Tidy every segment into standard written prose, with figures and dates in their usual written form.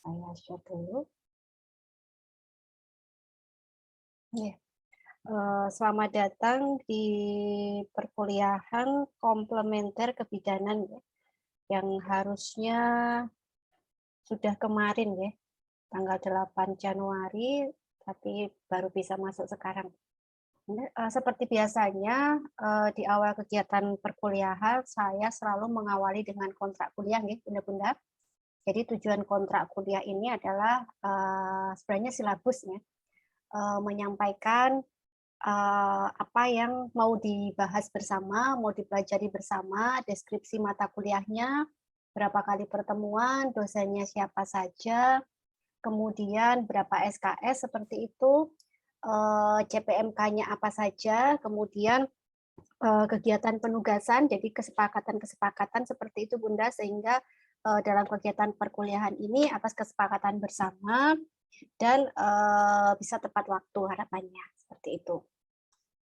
Saya share dulu. Ya. Selamat datang di perkuliahan komplementer kebidanan ya, yang harusnya sudah kemarin ya, tanggal 8 Januari, tapi baru bisa masuk sekarang. Seperti biasanya, di awal kegiatan perkuliahan, saya selalu mengawali dengan kontrak kuliah ya, Bunda-Bunda. Jadi tujuan kontrak kuliah ini adalah sebenarnya silabusnya, menyampaikan apa yang mau dibahas bersama, mau dipelajari bersama, deskripsi mata kuliahnya, berapa kali pertemuan, dosennya siapa saja, kemudian berapa SKS seperti itu, CPMK-nya apa saja, kemudian kegiatan penugasan, jadi kesepakatan-kesepakatan seperti itu Bunda, sehingga dalam kegiatan perkuliahan ini atas kesepakatan bersama dan bisa tepat waktu harapannya, seperti itu.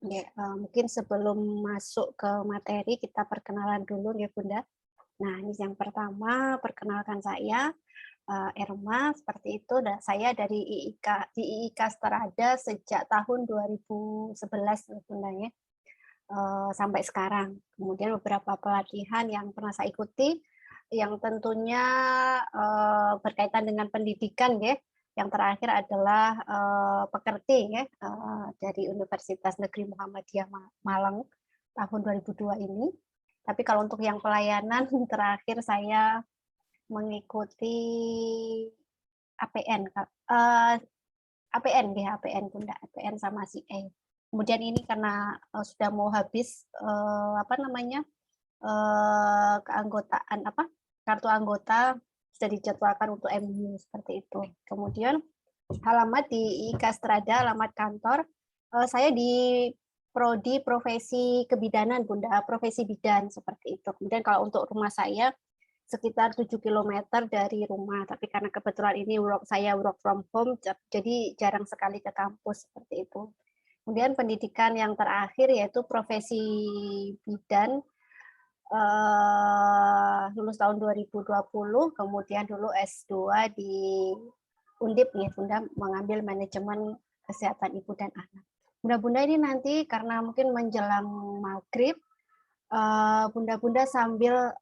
Ya, mungkin sebelum masuk ke materi kita perkenalan dulu ya Bunda. Nah, ini yang pertama perkenalkan saya Erma seperti itu. Dan saya dari IIK Strada sejak tahun 2011 ya Bunda ya, sampai sekarang. Kemudian beberapa pelatihan yang pernah saya ikuti yang tentunya berkaitan dengan pendidikan ya. Yang terakhir adalah pekerti ya, dari Universitas Negeri Muhammadiyah Malang tahun 2002 ini. Tapi kalau untuk yang pelayanan terakhir saya mengikuti APN, APN ya, APN Bunda, APN sama CA. Kemudian ini karena sudah mau habis apa namanya keanggotaan kartu anggota sudah dijadwalkan untuk MU seperti itu. Kemudian alamat di IK Strada, alamat kantor. Saya di prodi profesi kebidanan Bunda, profesi bidan seperti itu. Kemudian kalau untuk rumah saya sekitar 7 km dari rumah, tapi karena kebetulan ini saya work from home, jadi jarang sekali ke kampus seperti itu. Kemudian pendidikan yang terakhir yaitu profesi bidan, lulus tahun 2020, kemudian dulu S2 di Undip nih, Bunda, mengambil manajemen kesehatan ibu dan anak. Bunda-bunda ini nanti karena mungkin menjelang maghrib, Bunda-bunda sambil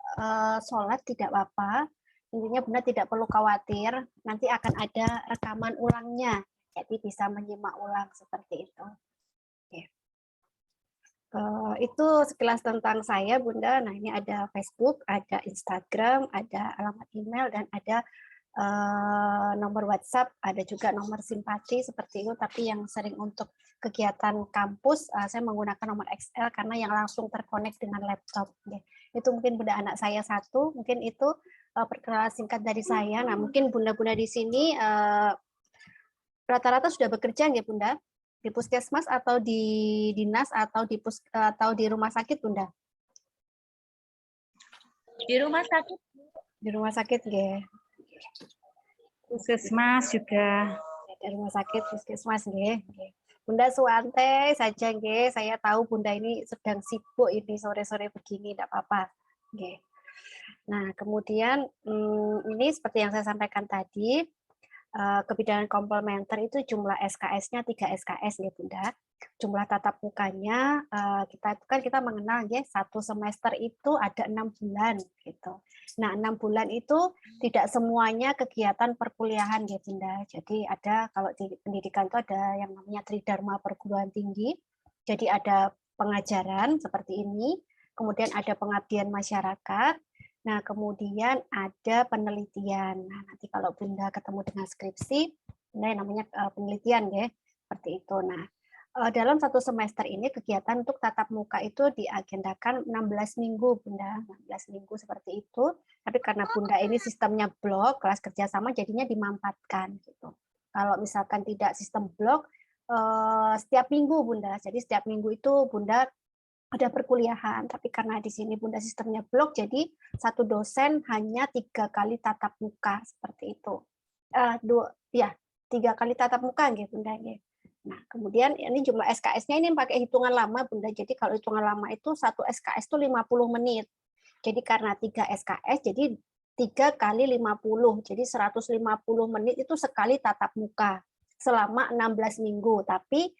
sholat tidak apa-apa. Intinya Bunda tidak perlu khawatir, nanti akan ada rekaman ulangnya, jadi bisa menyimak ulang seperti itu. Oke. Itu sekilas tentang saya, Bunda. Nah, ini ada Facebook, ada Instagram, ada alamat email, dan ada nomor WhatsApp, ada juga nomor simpati seperti itu, tapi yang sering untuk kegiatan kampus, saya menggunakan nomor XL karena yang langsung terkonek dengan laptop. Itu mungkin Bunda anak saya satu, mungkin itu perkenalan singkat dari saya. Nah, mungkin Bunda-Bunda di sini rata-rata sudah bekerja nggak Bunda? Di puskesmas atau di dinas atau di rumah sakit Bunda? Di rumah sakit. Di rumah sakit nggih. Puskesmas juga. Di rumah sakit puskesmas nggih. Bunda suante saja nggih. Saya tahu Bunda ini sedang sibuk ini sore-sore begini, tidak apa-apa. Nggih. Nah, kemudian ini seperti yang saya sampaikan tadi, kebidanan komplementer itu jumlah SKS-nya 3 SKS ya Bunda. Jumlah tatap mukanya kita mengenal ya, satu semester itu ada 6 bulan gitu. Nah, 6 bulan itu tidak semuanya kegiatan perkuliahan ya Bunda. Jadi ada kalau di pendidikan itu ada yang namanya Tridharma Perguruan Tinggi. Jadi ada pengajaran seperti ini, kemudian ada pengabdian masyarakat. Nah, kemudian ada penelitian. Nah, nanti kalau Bunda ketemu dengan skripsi, Bunda yang namanya penelitian ya, seperti itu. Nah, dalam satu semester ini kegiatan untuk tatap muka itu diagendakan 16 minggu, Bunda. 16 minggu seperti itu. Tapi karena Bunda ini sistemnya blok, kelas kerjasama jadinya dimampatkan gitu. Kalau misalkan tidak sistem blok, setiap minggu Bunda. Jadi setiap minggu itu Bunda ada perkuliahan, tapi karena di sini Bunda sistemnya blok, jadi satu dosen hanya 3 kali tatap muka seperti itu. 3 kali tatap muka gitu Bunda. Nah, kemudian ini jumlah SKS-nya ini pakai hitungan lama Bunda. Jadi kalau hitungan lama itu satu SKS itu 50 menit. Jadi karena 3 SKS, jadi 3 kali 50. Jadi 150 menit itu sekali tatap muka selama 16 minggu. Tapi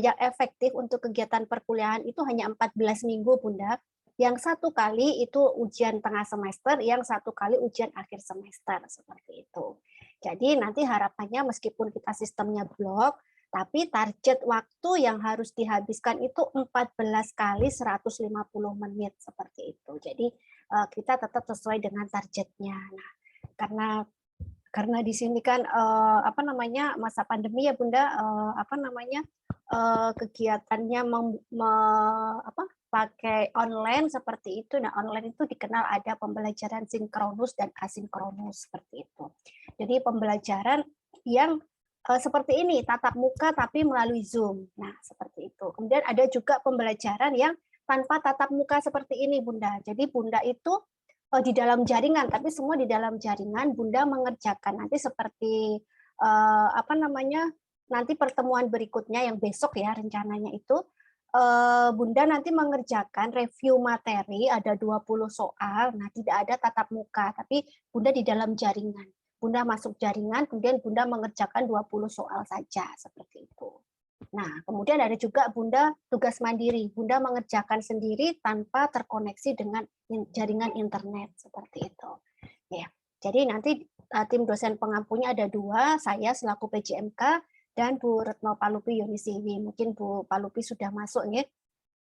yang efektif untuk kegiatan perkuliahan itu hanya 14 minggu, Bunda. Yang satu kali itu ujian tengah semester, yang satu kali ujian akhir semester, seperti itu. Jadi nanti harapannya meskipun kita sistemnya blok, tapi target waktu yang harus dihabiskan itu 14 kali 150 menit, seperti itu. Jadi kita tetap sesuai dengan targetnya. Nah, karena di sini kan masa pandemi ya Bunda, kegiatannya pakai online seperti itu. Nah, online itu dikenal ada pembelajaran sinkronus dan asinkronus seperti itu. Jadi pembelajaran yang seperti ini, tatap muka tapi melalui Zoom. Nah, seperti itu. Kemudian ada juga pembelajaran yang tanpa tatap muka seperti ini, Bunda. Jadi Bunda itu di dalam jaringan, tapi semua di dalam jaringan. Bunda mengerjakan nanti seperti nanti pertemuan berikutnya yang besok ya rencananya itu. Bunda nanti mengerjakan review materi, ada 20 soal, nah tidak ada tatap muka, tapi Bunda di dalam jaringan. Bunda masuk jaringan, kemudian Bunda mengerjakan 20 soal saja, seperti itu. Nah, kemudian ada juga Bunda tugas mandiri. Bunda mengerjakan sendiri tanpa terkoneksi dengan jaringan internet, seperti itu. Ya, jadi nanti tim dosen pengampunya ada 2, saya selaku PJMK, dan Bu Retno Palupi Yunisiwi. Mungkin Bu Palupi sudah masuk nih.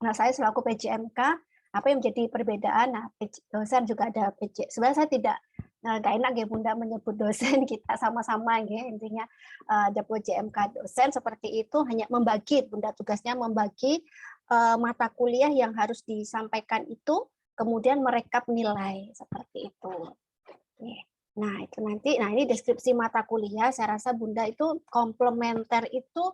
Nah, saya selaku PJMK, apa yang menjadi perbedaan? Nah, dosen juga ada PJ. Sebenarnya saya tidak nggak enak ya Bunda menyebut dosen, kita sama-sama ya intinya ada PJMK dosen seperti itu, hanya membagi, Bunda tugasnya membagi mata kuliah yang harus disampaikan itu, kemudian merekap nilai seperti itu. Nah, itu nanti, nah ini deskripsi mata kuliah, saya rasa Bunda itu komplementer itu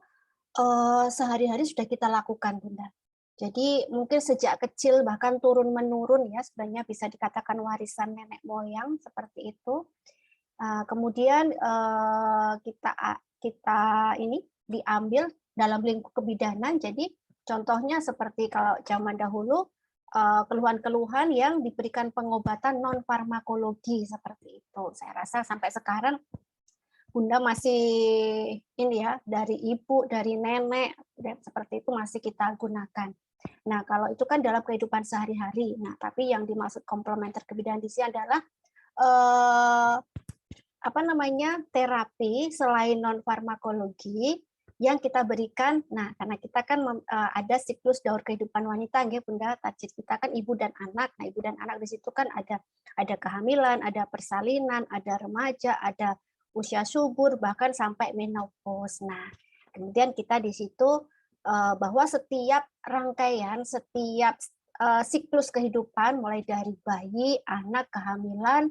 sehari-hari sudah kita lakukan, Bunda. Jadi mungkin sejak kecil bahkan turun-menurun ya, sebenarnya bisa dikatakan warisan nenek moyang seperti itu. Kemudian kita ini diambil dalam lingkup kebidanan, jadi contohnya seperti kalau zaman dahulu, keluhan-keluhan yang diberikan pengobatan non farmakologi seperti itu. Saya rasa sampai sekarang Bunda masih ini ya, dari ibu, dari nenek, seperti itu masih kita gunakan. Nah, kalau itu kan dalam kehidupan sehari-hari. Nah, tapi yang dimaksud komplementer kebidanan di sini adalah terapi selain non farmakologi yang kita berikan. Nah, karena kita kan ada siklus daur kehidupan wanita, ya Bunda, target kita kan ibu dan anak. Nah, ibu dan anak di situ kan ada kehamilan, ada persalinan, ada remaja, ada usia subur, bahkan sampai menopause. Nah, kemudian kita di situ bahwa setiap rangkaian, setiap siklus kehidupan, mulai dari bayi, anak, kehamilan,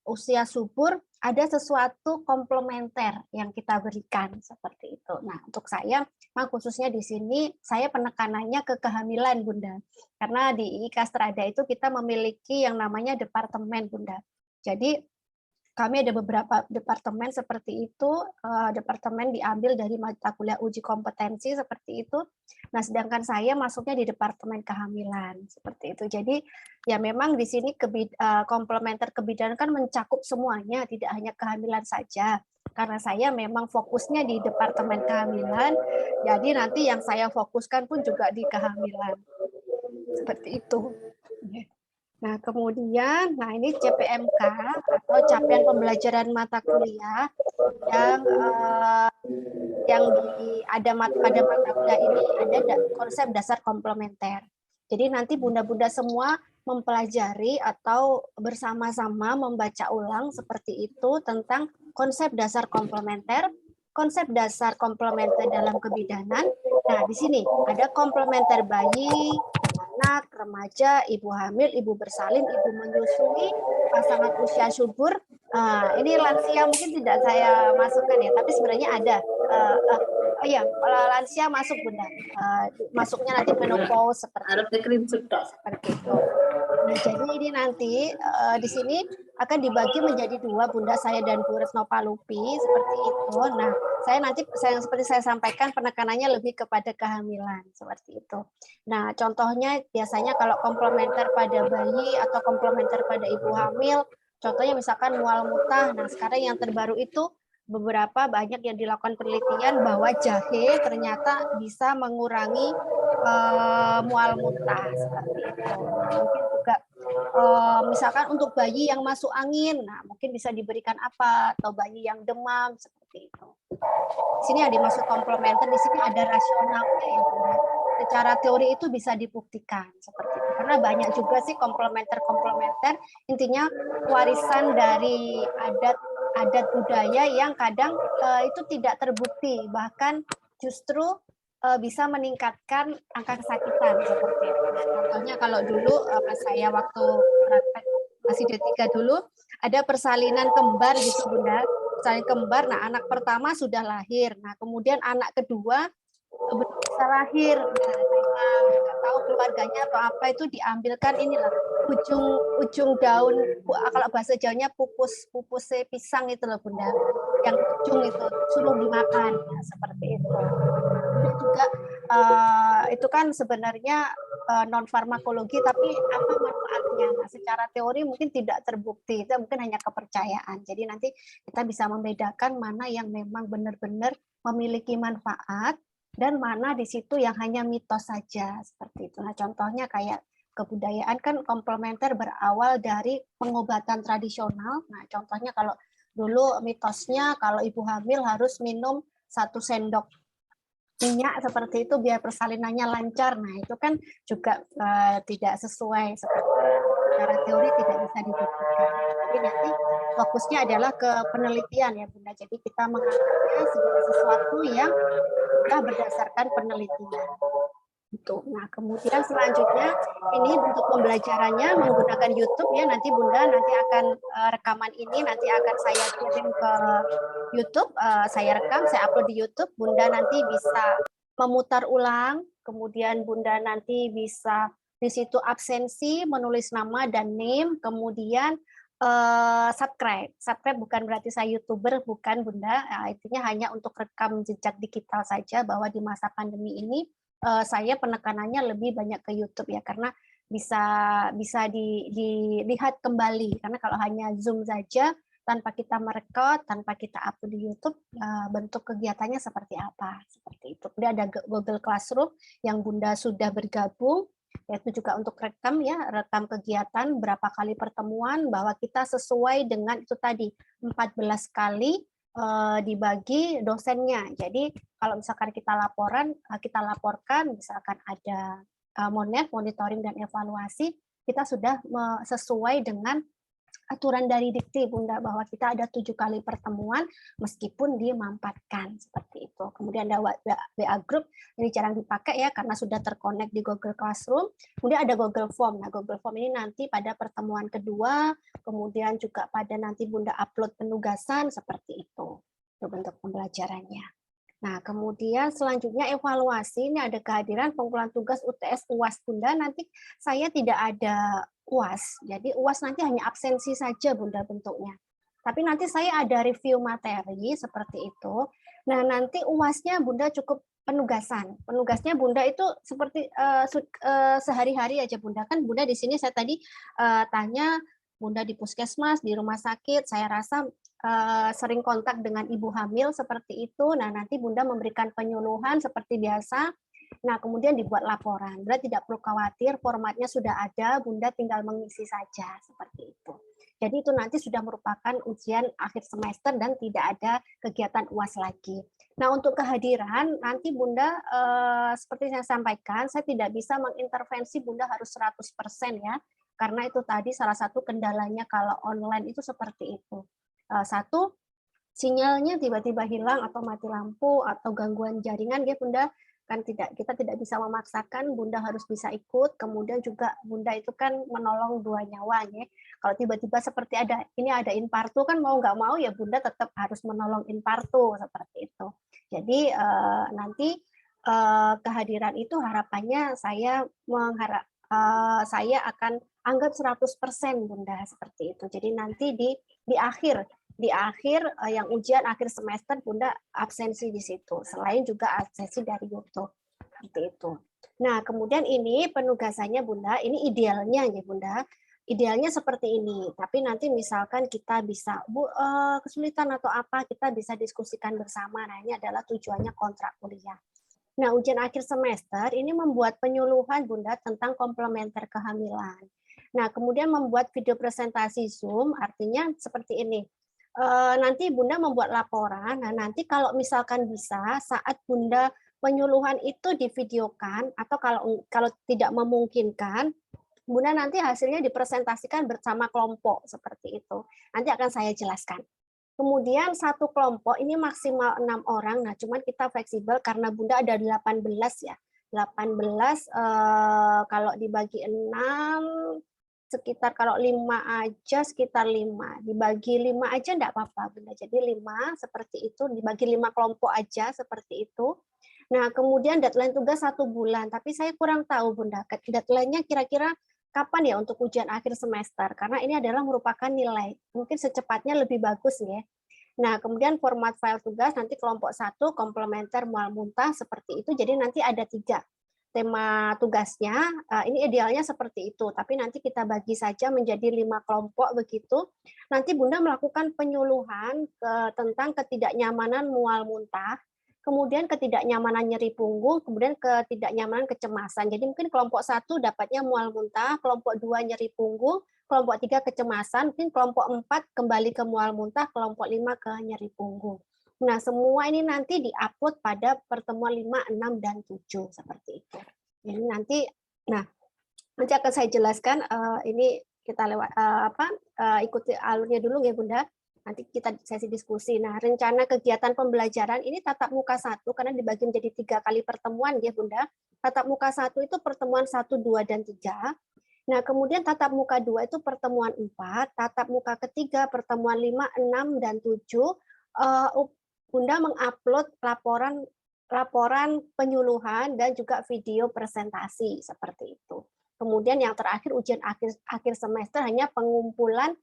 usia subur, ada sesuatu komplementer yang kita berikan seperti itu. Nah, untuk saya, khususnya di sini, saya penekanannya ke kehamilan, Bunda. Karena di IKA Strada itu kita memiliki yang namanya departemen, Bunda. Jadi, kami ada beberapa departemen seperti itu, departemen diambil dari mata kuliah uji kompetensi seperti itu. Nah, sedangkan saya masuknya di departemen kehamilan seperti itu. Jadi ya memang di sini komplementer kebidanan kan mencakup semuanya, tidak hanya kehamilan saja. Karena saya memang fokusnya di departemen kehamilan, jadi nanti yang saya fokuskan pun juga di kehamilan. Seperti itu. Nah, kemudian, ini CPMK atau capaian pembelajaran mata kuliah yang ada pada mata kuliah ini ada konsep dasar komplementer. Jadi nanti bunda-bunda semua mempelajari atau bersama-sama membaca ulang seperti itu tentang konsep dasar komplementer dalam kebidanan. Nah, di sini ada komplementer bayi, anak, remaja, ibu hamil, ibu bersalin, ibu menyusui, pasangan usia subur. Ini lansia mungkin tidak saya masukkan ya, tapi sebenarnya ada. Lansia masuk Bunda. Masuknya nanti menopause seperti itu. Nah, jadi ini nanti di sini akan dibagi menjadi 2, Bunda, saya dan Bu Retno Palupi seperti itu. Nah, seperti saya sampaikan penekanannya lebih kepada kehamilan seperti itu. Nah, contohnya biasanya kalau komplementer pada bayi atau komplementer pada ibu hamil, Contohnya misalkan mual muntah. Nah, sekarang yang terbaru itu beberapa banyak yang dilakukan penelitian bahwa jahe ternyata bisa mengurangi mual muntah seperti itu. Nah, mungkin juga misalkan untuk bayi yang masuk angin, nah mungkin bisa diberikan apa, atau bayi yang demam seperti itu. Di sini yang dimaksud komplementer, di sini ada rasionalnya ya Bunda. Secara teori itu bisa dibuktikan seperti itu. Karena banyak juga sih komplementer-komplementer, intinya warisan dari adat budaya yang kadang itu tidak terbukti, bahkan justru bisa meningkatkan angka kesakitan seperti itu. Contohnya kalau dulu pas saya waktu praktek masih D3 dulu ada persalinan kembar gitu Bunda. Persalinan kembar, nah anak pertama sudah lahir. Nah, kemudian anak kedua belum bisa lahir. Nah, karena nggak tahu keluarganya atau apa itu diambilkan inilah ujung daun, kalau bahasa Jawanya pupus pisang itu loh Bunda, yang ujung itu suruh dimakan, ya, seperti itu. Kemudian juga itu kan sebenarnya non farmakologi, tapi apa manfaatnya? Nah, secara teori mungkin tidak terbukti, itu mungkin hanya kepercayaan. Jadi nanti kita bisa membedakan mana yang memang benar-benar memiliki manfaat dan mana di situ yang hanya mitos saja seperti itu. Nah, contohnya kayak kebudayaan kan komplementer berawal dari pengobatan tradisional. Nah, contohnya kalau dulu mitosnya kalau ibu hamil harus minum 1 sendok minyak seperti itu biar persalinannya lancar. Nah, itu kan juga tidak sesuai secara teori, tidak bisa dibuktikan. Jadi nanti fokusnya adalah ke penelitian ya Bunda. Jadi kita mengangkatnya segala sesuatu yang sudah berdasarkan penelitian. Nah, kemudian selanjutnya ini bentuk pembelajarannya menggunakan YouTube ya. Nanti Bunda akan rekaman ini nanti akan saya kirim ke YouTube, saya rekam, saya upload di YouTube. Bunda nanti bisa memutar ulang, kemudian Bunda nanti bisa di situ absensi, menulis nama dan name, kemudian subscribe. Subscribe bukan berarti saya YouTuber, bukan Bunda. Intinya hanya untuk rekam jejak digital saja bahwa di masa pandemi ini saya penekanannya lebih banyak ke YouTube ya, karena bisa dilihat kembali, karena kalau hanya Zoom saja tanpa kita merekod, tanpa kita upload di YouTube, bentuk kegiatannya seperti apa, seperti itu. Kemudian ada Google Classroom yang Bunda sudah bergabung, yaitu juga untuk rekam ya, rekam kegiatan berapa kali pertemuan, bahwa kita sesuai dengan itu tadi 14 kali dibagi dosennya. Jadi kalau misalkan kita laporkan, misalkan ada monitoring dan evaluasi, kita sudah sesuai dengan aturan dari Dikti Bunda, bahwa kita ada 7 kali pertemuan meskipun dimampatkan seperti itu. Kemudian ada WA Group, ini jarang dipakai ya karena sudah terkonek di Google Classroom. Kemudian ada Google Form. Nah, Google Form ini nanti pada pertemuan kedua, kemudian juga pada nanti Bunda upload penugasan seperti itu bentuk pembelajarannya. Nah, kemudian selanjutnya evaluasi, ini ada kehadiran pengumpulan tugas UTS UAS Bunda. Nanti saya tidak ada UAS, jadi UAS nanti hanya absensi saja Bunda bentuknya. Tapi nanti saya ada review materi seperti itu. Nah, nanti UASnya Bunda cukup penugasan. Penugasnya Bunda itu seperti sehari-hari aja Bunda. Kan Bunda di sini saya tadi tanya Bunda di puskesmas, di rumah sakit, saya rasa sering kontak dengan ibu hamil seperti itu. Nah, nanti Bunda memberikan penyuluhan seperti biasa. Nah, kemudian dibuat laporan. Bunda tidak perlu khawatir, formatnya sudah ada, Bunda tinggal mengisi saja seperti itu. Jadi itu nanti sudah merupakan ujian akhir semester dan tidak ada kegiatan UAS lagi. Nah, untuk kehadiran nanti Bunda seperti saya sampaikan, saya tidak bisa mengintervensi Bunda harus 100% ya. Karena itu tadi salah satu kendalanya kalau online itu seperti itu. Satu, sinyalnya tiba-tiba hilang atau mati lampu atau gangguan jaringan ya Bunda, kan kita tidak bisa memaksakan, Bunda harus bisa ikut. Kemudian juga Bunda itu kan menolong 2 nyawa ya. Kalau tiba-tiba seperti ada infartu kan mau nggak mau ya Bunda tetap harus menolong infartu seperti itu. Jadi nanti kehadiran itu harapannya saya akan anggap 100% Bunda seperti itu. Jadi nanti di akhir yang ujian akhir semester Bunda absensi di situ. Selain juga absensi dari YouTube. Seperti itu. Nah, kemudian ini penugasannya Bunda, ini idealnya ya Bunda. Idealnya seperti ini, tapi nanti misalkan kita bisa, Bu, kesulitan atau apa, kita bisa diskusikan bersama. Nah, ini adalah tujuannya kontrak kuliah. Nah, ujian akhir semester ini membuat penyuluhan Bunda tentang komplementer kehamilan. Nah, kemudian membuat video presentasi Zoom, artinya seperti ini. Nanti Bunda membuat laporan, nah nanti kalau misalkan bisa, saat Bunda penyuluhan itu divideokan, atau kalau tidak memungkinkan, Bunda nanti hasilnya dipresentasikan bersama kelompok seperti itu. Nanti akan saya jelaskan. Kemudian satu kelompok ini maksimal 6 orang. Nah, cuman kita fleksibel karena Bunda ada 18 ya. 18 kalau dibagi 6 sekitar, kalau 5 aja sekitar 5. Dibagi 5 aja enggak apa-apa, Bunda. Jadi 5 seperti itu, dibagi 5 kelompok aja seperti itu. Nah, kemudian deadline tugas 1 bulan, tapi saya kurang tahu Bunda, deadline-nya kira-kira kapan ya untuk ujian akhir semester, karena ini adalah merupakan nilai. Mungkin secepatnya lebih bagus ya. Nah, kemudian format file tugas nanti kelompok 1, komplementer, mual muntah, seperti itu. Jadi nanti ada 3 tema tugasnya. Ini idealnya seperti itu, tapi nanti kita bagi saja menjadi 5 kelompok begitu. Nanti Bunda melakukan penyuluhan tentang ketidaknyamanan mual muntah, kemudian ketidaknyamanan nyeri punggung, kemudian ketidaknyamanan kecemasan. Jadi mungkin kelompok 1 dapatnya mual muntah, kelompok 2 nyeri punggung, kelompok 3 kecemasan, mungkin kelompok 4 kembali ke mual muntah, kelompok 5 ke nyeri punggung. Nah, semua ini nanti diupload pada pertemuan 5, 6, dan 7 seperti itu. Jadi nanti akan saya jelaskan, ini kita lewat ikuti alurnya dulu ya Bunda. Nanti kita sesi diskusi. Nah, rencana kegiatan pembelajaran ini tatap muka 1 karena dibagi menjadi 3 kali pertemuan ya Bunda. Tatap muka 1 itu pertemuan 1, 2, dan 3. Nah, kemudian tatap muka 2 itu pertemuan 4, tatap muka ketiga pertemuan 5, 6, dan 7. Bunda mengupload laporan penyuluhan dan juga video presentasi seperti itu. Kemudian yang terakhir ujian akhir semester hanya pengumpulan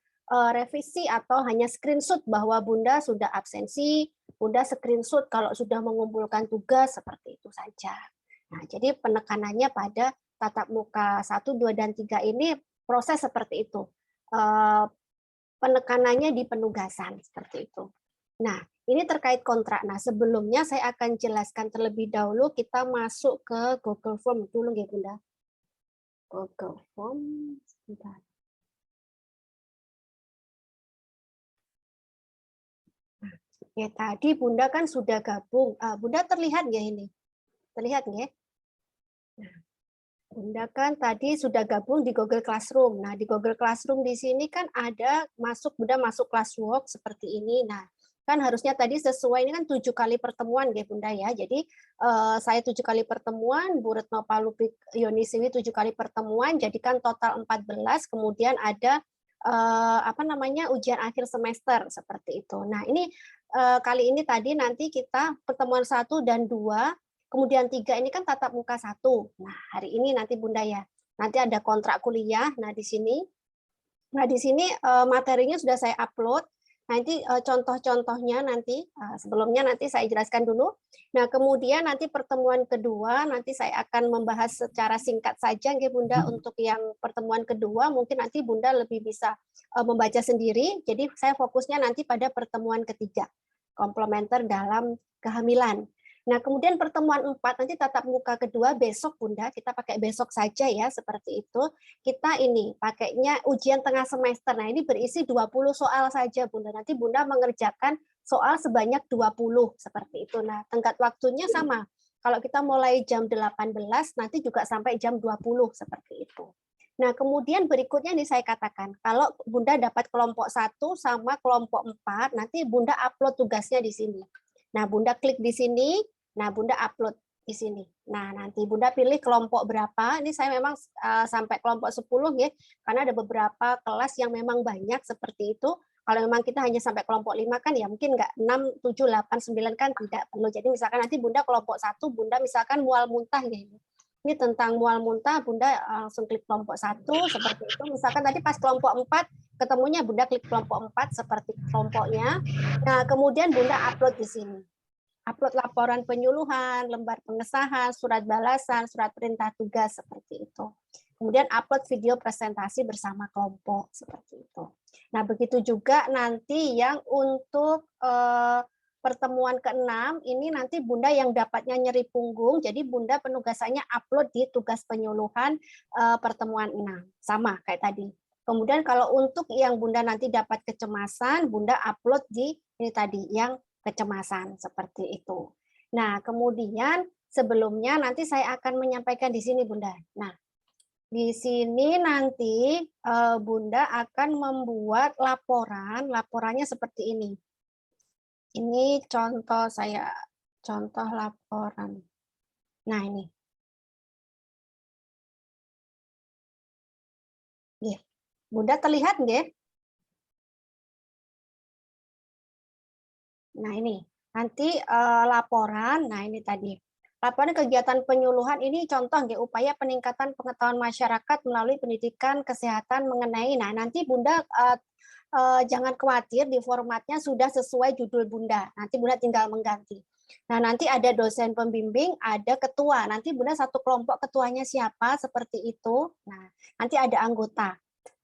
revisi atau hanya screenshot bahwa Bunda sudah absensi, Bunda screenshot kalau sudah mengumpulkan tugas, seperti itu saja. Nah, jadi penekanannya pada tatap muka 1, 2, dan 3 ini proses seperti itu. Penekanannya di penugasan, seperti itu. Nah, ini terkait kontrak. Nah, sebelumnya saya akan jelaskan terlebih dahulu, kita masuk ke Google Form dulu ya Bunda. Google Form, sebentar. Ya, tadi Bunda kan sudah gabung. Bunda terlihat nggak ini? Terlihat nggak? Nah, Bunda kan tadi sudah gabung di Google Classroom. Nah, di Google Classroom di sini kan ada Bunda masuk classwork seperti ini. Nah, kan harusnya tadi sesuai, ini kan 7 kali pertemuan ya Bunda ya. Jadi saya 7 kali pertemuan, Bu Retno Palupik Yonisiwi 7 kali pertemuan, jadikan total 14. Kemudian ada ujian akhir semester seperti itu. Nah, ini kali ini tadi nanti kita pertemuan 1 dan 2, kemudian 3 ini kan tatap muka 1. Nah, hari ini nanti Bunda ya. Nanti ada kontrak kuliah. Nah, di sini materinya sudah saya upload. Nanti contoh-contohnya nanti sebelumnya nanti saya jelaskan dulu. Nah, kemudian nanti pertemuan kedua nanti saya akan membahas secara singkat saja nggih Bunda. Untuk yang pertemuan kedua mungkin nanti Bunda lebih bisa membaca sendiri. Jadi saya fokusnya nanti pada pertemuan ketiga, komplementer dalam kehamilan. Nah, kemudian pertemuan 4 nanti tatap muka kedua besok Bunda, kita pakai besok saja ya, seperti itu. Kita ini pakainya ujian tengah semester. Nah, ini berisi 20 soal saja Bunda. Nanti Bunda mengerjakan soal sebanyak 20 seperti itu. Nah, tenggat waktunya sama. Kalau kita mulai jam 18 nanti juga sampai jam 20 seperti itu. Nah, kemudian berikutnya nih saya katakan, kalau Bunda dapat kelompok 1 sama kelompok 4, nanti Bunda upload tugasnya di sini. Nah, Bunda klik di sini, nah Bunda upload di sini. Nah, nanti Bunda pilih kelompok berapa. Ini saya memang sampai kelompok 10 ya, karena ada beberapa kelas yang memang banyak seperti itu. Kalau memang kita hanya sampai kelompok 5 kan ya mungkin enggak 6, 7, 8, 9 kan tidak perlu. Jadi misalkan nanti Bunda kelompok 1, Bunda misalkan mual muntah ya. Ini tentang mual muntah, Bunda langsung klik kelompok 1 seperti itu. Misalkan tadi pas kelompok 4 ketemunya Bunda klik kelompok 4 seperti kelompoknya. Nah, kemudian Bunda upload di sini. Upload laporan penyuluhan, lembar pengesahan, surat balasan, surat perintah tugas seperti itu. Kemudian upload video presentasi bersama kelompok seperti itu. Nah, begitu juga nanti yang untuk pertemuan ke-6 ini nanti Bunda yang dapatnya nyeri punggung, jadi Bunda penugasannya upload di tugas penyuluhan pertemuan 6. Sama kayak tadi. Kemudian kalau untuk yang Bunda nanti dapat kecemasan, Bunda upload di ini tadi yang kecemasan seperti itu. Nah, kemudian sebelumnya nanti saya akan menyampaikan di sini Bunda. Nah, di sini nanti Bunda akan membuat laporan, laporannya seperti ini. Ini contoh saya, contoh laporan. Nah ini. Bunda terlihat nggih? Nah ini, nanti laporan, nah ini tadi. Laporan kegiatan penyuluhan ini contoh nggih, upaya peningkatan pengetahuan masyarakat melalui pendidikan kesehatan mengenai, nah nanti Bunda jangan khawatir di formatnya sudah sesuai judul Bunda. Nanti Bunda tinggal mengganti. Nah, nanti ada dosen pembimbing, ada ketua. Nanti Bunda satu kelompok ketuanya siapa, seperti itu. Nah, nanti ada anggota.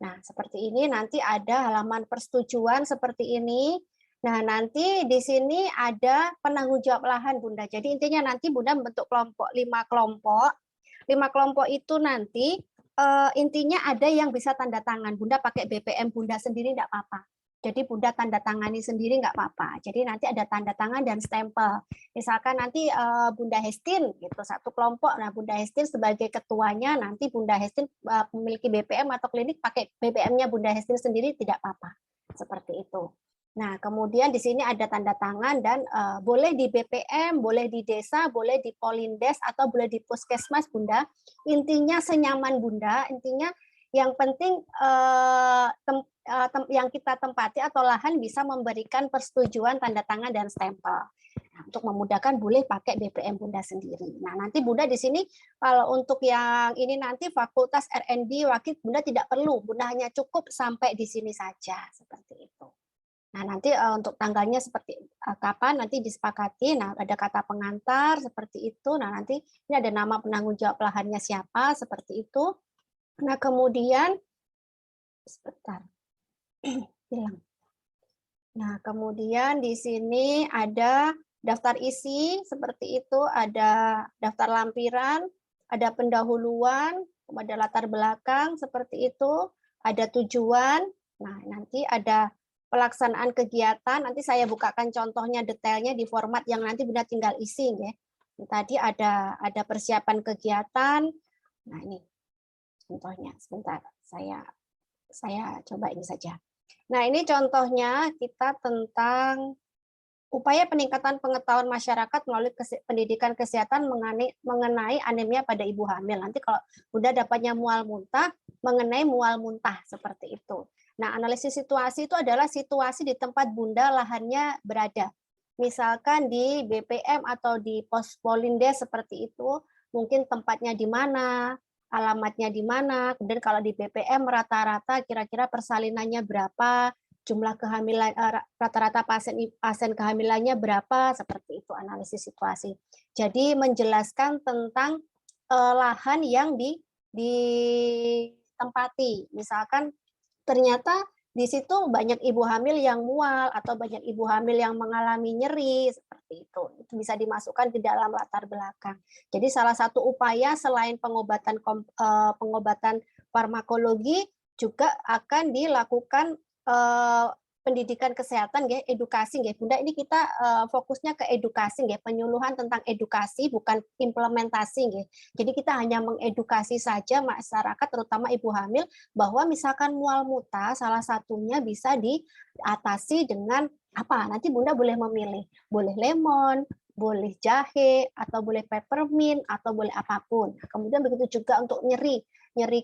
Nah, seperti ini. Nanti ada halaman persetujuan seperti ini. Nah, nanti di sini ada penanggung jawab lahan, Bunda. Jadi intinya nanti Bunda membentuk kelompok, 5 kelompok. 5 kelompok itu nanti intinya ada yang bisa tanda tangan. Bunda pakai BPM Bunda sendiri enggak apa-apa. Jadi Bunda tanda tangani sendiri enggak apa-apa. Jadi nanti ada tanda tangan dan stempel. Misalkan nanti Bunda Hestin gitu satu kelompok. Nah, Bunda Hestin sebagai ketuanya, nanti Bunda Hestin memiliki BPM atau klinik pakai BPM-nya Bunda Hestin sendiri tidak apa-apa. Seperti itu. Nah, kemudian di sini ada tanda tangan dan boleh di BPM, boleh di desa, boleh di Polindes, atau boleh di puskesmas, Bunda. Intinya senyaman Bunda, intinya yang penting yang kita tempati atau lahan bisa memberikan persetujuan, tanda tangan, dan stempel. Nah, untuk memudahkan boleh pakai BPM Bunda sendiri. Nah, nanti Bunda di sini kalau untuk yang ini nanti fakultas R&D wakil Bunda tidak perlu, Bunda hanya cukup sampai di sini saja, seperti itu. Nah, nanti untuk tanggalnya seperti kapan nanti disepakati. Nah, ada kata pengantar seperti itu. Nah, nanti ini ada nama penanggung jawab lahannya siapa seperti itu. Nah, kemudian sebentar. Hilang. Nah, kemudian di sini ada daftar isi seperti itu, ada daftar lampiran, ada pendahuluan, ada latar belakang seperti itu, ada tujuan. Nah, nanti ada pelaksanaan kegiatan, nanti saya bukakan contohnya detailnya di format yang nanti Bunda tinggal isi ya. Tadi ada persiapan kegiatan. Nah, ini contohnya. Sebentar, saya coba ini saja. Nah, ini contohnya kita tentang upaya peningkatan pengetahuan masyarakat melalui pendidikan kesehatan mengenai anemia pada ibu hamil. Nanti kalau Bunda dapatnya mual muntah, mengenai mual muntah seperti itu. Nah, analisis situasi itu adalah situasi di tempat Bunda lahannya berada. Misalkan di BPM atau di pos Polindes seperti itu, mungkin tempatnya di mana, alamatnya di mana, kemudian kalau di BPM rata-rata kira-kira persalinannya berapa, jumlah kehamilan rata-rata pasien kehamilannya berapa, seperti itu analisis situasi. Jadi menjelaskan tentang lahan yang ditempati. Misalkan ternyata di situ banyak ibu hamil yang mual atau banyak ibu hamil yang mengalami nyeri seperti itu. Itu bisa dimasukkan di dalam latar belakang. Jadi salah satu upaya selain pengobatan farmakologi juga akan dilakukan pendidikan kesehatan nggih, edukasi nggih. Bunda ini kita fokusnya ke edukasi nggih, penyuluhan tentang edukasi bukan implementasi nggih. Jadi kita hanya mengedukasi saja masyarakat terutama ibu hamil bahwa misalkan mual muntah salah satunya bisa diatasi dengan apa? Nanti Bunda boleh memilih. Boleh lemon, boleh jahe, atau boleh peppermint, atau boleh apapun. Kemudian begitu juga untuk nyeri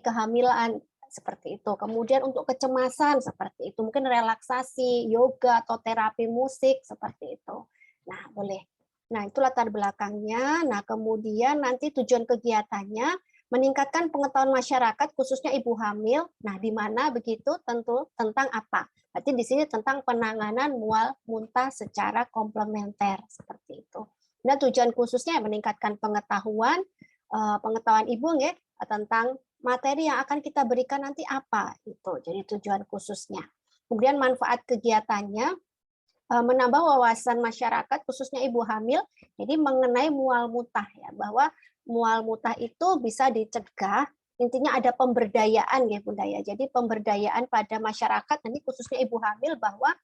kehamilan seperti itu. Kemudian untuk kecemasan seperti itu, mungkin relaksasi, yoga atau terapi musik seperti itu. Nah, boleh. Nah, itu latar belakangnya. Nah, kemudian nanti tujuan kegiatannya meningkatkan pengetahuan masyarakat khususnya ibu hamil. Nah, di mana begitu tentu tentang apa? Berarti di sini tentang penanganan mual muntah secara komplementer seperti itu. Nah, tujuan khususnya meningkatkan pengetahuan ibu ya tentang materi yang akan kita berikan nanti apa itu. Jadi tujuan khususnya. Kemudian manfaat kegiatannya menambah wawasan masyarakat khususnya ibu hamil jadi mengenai mual mutah ya bahwa mual mutah itu bisa dicegah. Intinya ada pemberdayaan ya Bunda ya. Jadi pemberdayaan pada masyarakat nanti khususnya ibu hamil bahwa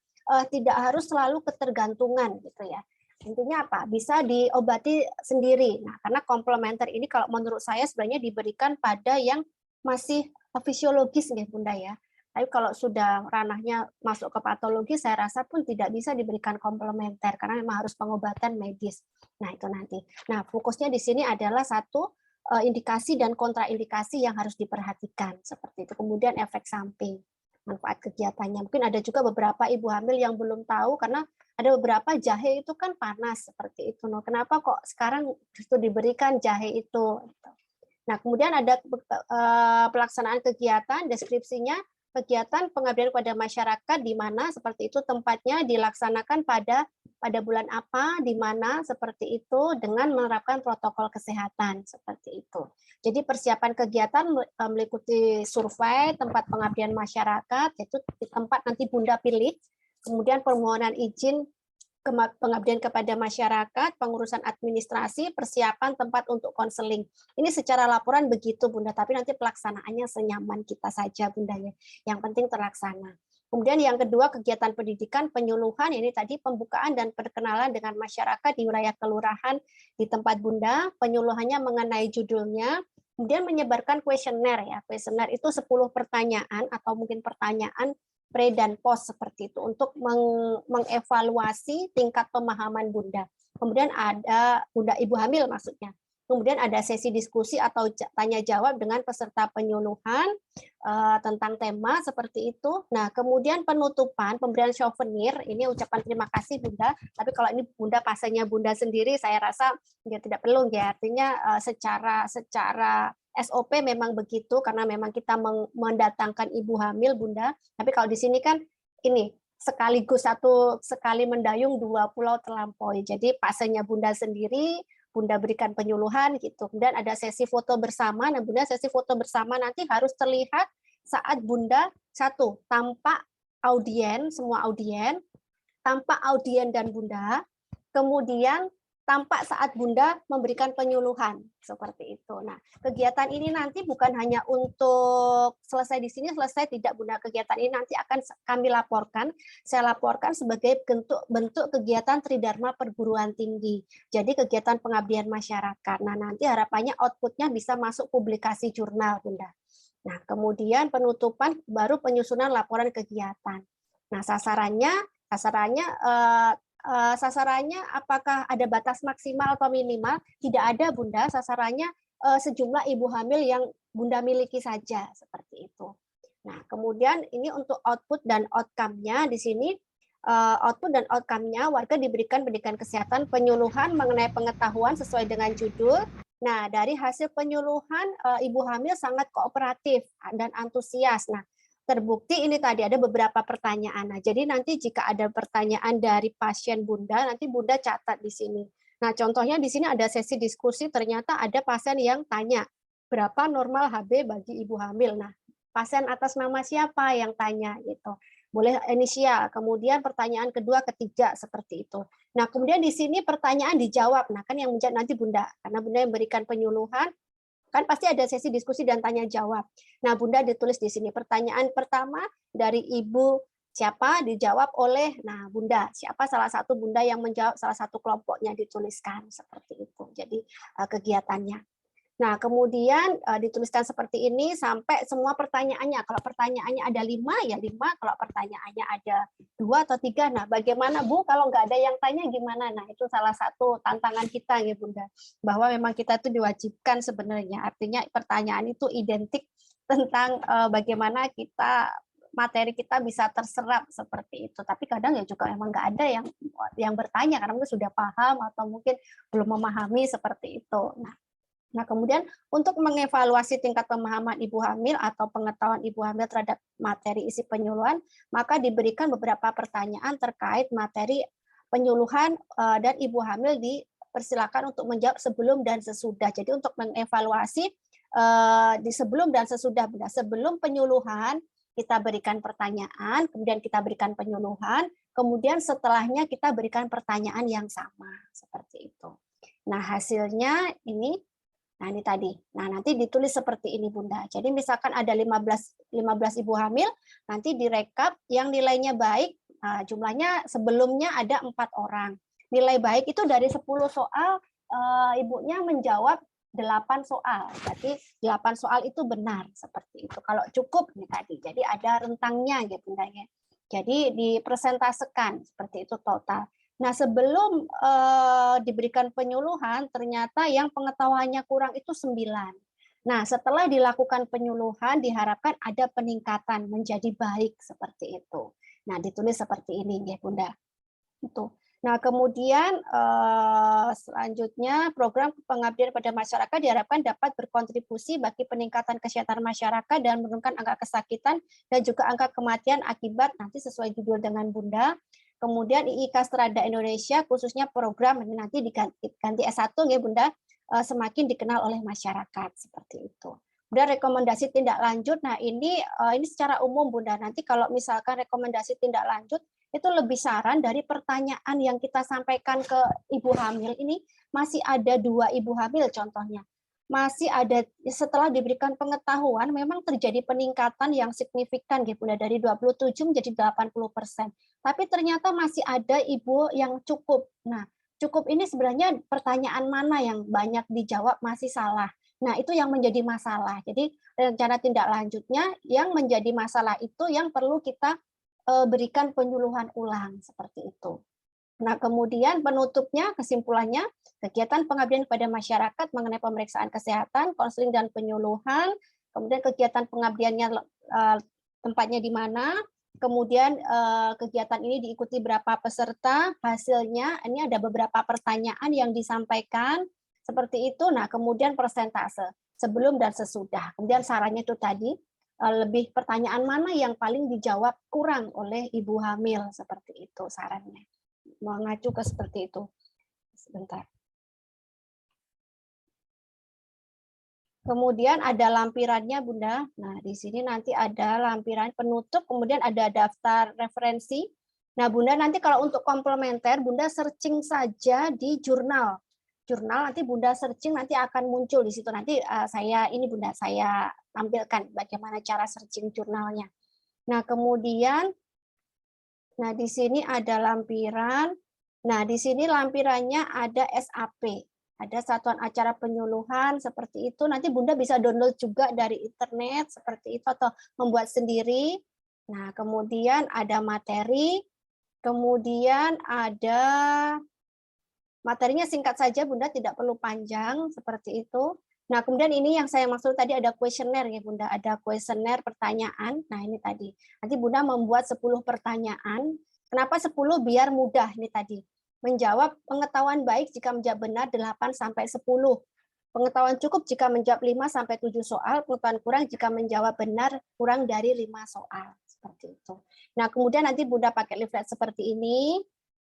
tidak harus selalu ketergantungan gitu ya. Intinya apa? Bisa diobati sendiri. Nah, karena komplementer ini kalau menurut saya sebenarnya diberikan pada yang masih fisiologis ya Bunda ya. Tapi kalau sudah ranahnya masuk ke patologi, saya rasa pun tidak bisa diberikan komplementer karena memang harus pengobatan medis. Nah, itu nanti. Nah, fokusnya di sini adalah satu indikasi dan kontraindikasi yang harus diperhatikan seperti itu. Kemudian efek samping, manfaat kegiatannya. Mungkin ada juga beberapa ibu hamil yang belum tahu karena ada beberapa jahe itu kan panas seperti itu. Nah, kenapa kok sekarang justru diberikan jahe itu? Nah, kemudian ada pelaksanaan kegiatan, deskripsinya, kegiatan pengabdian kepada masyarakat di mana seperti itu tempatnya dilaksanakan pada bulan apa, di mana seperti itu dengan menerapkan protokol kesehatan seperti itu. Jadi persiapan kegiatan meliputi survei tempat pengabdian masyarakat, yaitu di tempat nanti Bunda pilih, kemudian permohonan izin pengabdian kepada masyarakat, pengurusan administrasi, persiapan tempat untuk konseling. Ini secara laporan begitu Bunda, tapi nanti pelaksanaannya senyaman kita saja Bunda ya. Yang penting terlaksana. Kemudian yang kedua kegiatan pendidikan penyuluhan, ini tadi pembukaan dan perkenalan dengan masyarakat di wilayah kelurahan di tempat Bunda, penyuluhannya mengenai judulnya, kemudian menyebarkan kuesioner ya. Kuesioner itu 10 pertanyaan atau mungkin pertanyaan pre dan post seperti itu untuk mengevaluasi tingkat pemahaman Bunda. Kemudian ada Bunda ibu hamil maksudnya. Kemudian ada sesi diskusi atau tanya jawab dengan peserta penyuluhan tentang tema seperti itu. Nah, kemudian penutupan pemberian souvenir, ini ucapan terima kasih Bunda. Tapi kalau ini Bunda pasenya Bunda sendiri, saya rasa ya tidak perlu ya. Artinya secara SOP memang begitu karena memang kita mendatangkan ibu hamil Bunda. Tapi kalau di sini kan ini sekaligus sekali mendayung dua pulau terlampaui. Jadi pasenya Bunda sendiri, Bunda berikan penyuluhan gitu. Kemudian ada sesi foto bersama. Nah, Bunda sesi foto bersama nanti harus terlihat saat Bunda satu tampak audien, semua audien, tampak audien dan Bunda. Kemudian tampak saat Bunda memberikan penyuluhan seperti itu. Nah, kegiatan ini nanti bukan hanya untuk selesai di sini selesai tidak Bunda, kegiatan ini nanti akan kami laporkan, saya laporkan sebagai bentuk kegiatan Tridharma perguruan tinggi. Jadi kegiatan pengabdian masyarakat. Nah, nanti harapannya outputnya bisa masuk publikasi jurnal Bunda. Nah, kemudian penutupan baru penyusunan laporan kegiatan. Nah, sasarannya apakah ada batas maksimal atau minimal? Tidak ada Bunda, sasarannya sejumlah ibu hamil yang Bunda miliki saja seperti itu. Nah, kemudian ini untuk output dan outcome-nya di sini output dan outcome-nya warga diberikan pendidikan kesehatan penyuluhan mengenai pengetahuan sesuai dengan judul. Nah, dari hasil penyuluhan ibu hamil sangat kooperatif dan antusias. Nah, terbukti ini tadi ada beberapa pertanyaan. Nah, jadi nanti jika ada pertanyaan dari pasien Bunda, nanti Bunda catat di sini. Nah, contohnya di sini ada sesi diskusi, ternyata ada pasien yang tanya, berapa normal HB bagi ibu hamil? Nah, pasien atas nama siapa yang tanya gitu. Boleh inisial. Kemudian pertanyaan kedua, ketiga seperti itu. Nah, kemudian di sini pertanyaan dijawab. Nah, kan yang menjawab nanti Bunda, karena Bunda yang memberikan penyuluhan, kan pasti ada sesi diskusi dan tanya jawab. Nah, Bunda ditulis di sini pertanyaan pertama dari Ibu siapa dijawab oleh Bunda. Siapa salah satu Bunda yang menjawab salah satu kelompoknya dituliskan seperti itu. Jadi kegiatannya. Nah, kemudian dituliskan seperti ini sampai semua pertanyaannya. Kalau pertanyaannya ada 5, ya 5. Kalau pertanyaannya ada 2 atau 3, nah bagaimana Bu kalau nggak ada yang tanya gimana? Nah, itu salah satu tantangan kita ya Bunda. Bahwa memang kita itu diwajibkan sebenarnya. Artinya pertanyaan itu identik tentang bagaimana materi kita bisa terserap seperti itu. Tapi kadang ya juga memang nggak ada yang bertanya karena mungkin sudah paham atau mungkin belum memahami seperti itu. Nah, kemudian untuk mengevaluasi tingkat pemahaman ibu hamil atau pengetahuan ibu hamil terhadap materi isi penyuluhan, maka diberikan beberapa pertanyaan terkait materi penyuluhan dan ibu hamil dipersilakan untuk menjawab sebelum dan sesudah. Jadi untuk mengevaluasi di sebelum dan sesudah Bunda. Sebelum penyuluhan kita berikan pertanyaan, kemudian kita berikan penyuluhan, kemudian setelahnya kita berikan pertanyaan yang sama seperti itu. Nah, hasilnya ini, nah ini tadi. Nah, nanti ditulis seperti ini Bunda. Jadi misalkan ada 15 ibu hamil, nanti direkap yang nilainya baik, jumlahnya sebelumnya ada 4 orang. Nilai baik itu dari 10 soal, ibunya menjawab 8 soal. Berarti 8 soal itu benar seperti itu. Kalau cukup nih tadi. Jadi ada rentangnya gitu Bunda ya. Jadi dipresentasekan seperti itu total. Nah, sebelum diberikan penyuluhan ternyata yang pengetahuannya kurang itu 9. Nah, setelah dilakukan penyuluhan diharapkan ada peningkatan menjadi baik seperti itu. Nah, ditulis seperti ini ya Bunda. Itu. Nah, kemudian selanjutnya program pengabdian pada masyarakat diharapkan dapat berkontribusi bagi peningkatan kesehatan masyarakat dan menurunkan angka kesakitan dan juga angka kematian akibat, nanti sesuai judul dengan Bunda. Kemudian IIK Strada Indonesia khususnya program ini nanti diganti S1 ya Bunda, semakin dikenal oleh masyarakat seperti itu. Kemudian rekomendasi tindak lanjut. Nah, ini secara umum Bunda. Nanti kalau misalkan rekomendasi tindak lanjut itu lebih saran dari pertanyaan yang kita sampaikan ke ibu hamil ini, masih ada 2 ibu hamil contohnya. Masih ada setelah diberikan pengetahuan memang terjadi peningkatan yang signifikan gitu Bunda, dari 27 menjadi 80%. Tapi ternyata masih ada ibu yang cukup. Nah, cukup ini sebenarnya pertanyaan mana yang banyak dijawab masih salah. Nah, itu yang menjadi masalah. Jadi rencana tindak lanjutnya yang menjadi masalah itu yang perlu kita berikan penyuluhan ulang seperti itu. Nah, kemudian penutupnya, kesimpulannya, kegiatan pengabdian kepada masyarakat mengenai pemeriksaan kesehatan, konseling dan penyuluhan, kemudian kegiatan pengabdiannya tempatnya di mana, kemudian kegiatan ini diikuti berapa peserta, hasilnya ini ada beberapa pertanyaan yang disampaikan seperti itu. Nah, kemudian persentase sebelum dan sesudah. Kemudian sarannya itu tadi, lebih pertanyaan mana yang paling dijawab kurang oleh ibu hamil, seperti itu sarannya. Mengacu ke seperti itu. Sebentar. Kemudian ada lampirannya Bunda. Nah, di sini nanti ada lampiran penutup, kemudian ada daftar referensi. Nah, Bunda nanti kalau untuk komplementer, Bunda searching saja di jurnal. Jurnal nanti Bunda searching nanti akan muncul di situ. Nanti Bunda saya tampilkan bagaimana cara searching jurnalnya. Nah, kemudian di sini ada lampiran. Nah, di sini lampirannya ada SAP. Ada satuan acara penyuluhan seperti itu. Nanti Bunda bisa download juga dari internet seperti itu atau membuat sendiri. Nah, kemudian ada materi. Kemudian ada materinya singkat saja Bunda, tidak perlu panjang seperti itu. Nah, kemudian ini yang saya maksud tadi ada kuesioner ya Bunda, ada kuesioner pertanyaan. Nah, ini tadi. Nanti Bunda membuat 10 pertanyaan. Kenapa 10? Biar mudah ini tadi. Menjawab pengetahuan baik jika menjawab benar 8 sampai 10. Pengetahuan cukup jika menjawab 5 sampai 7 soal, pengetahuan kurang jika menjawab benar kurang dari 5 soal. Seperti itu. Nah, kemudian nanti Bunda pakai leaflet seperti ini.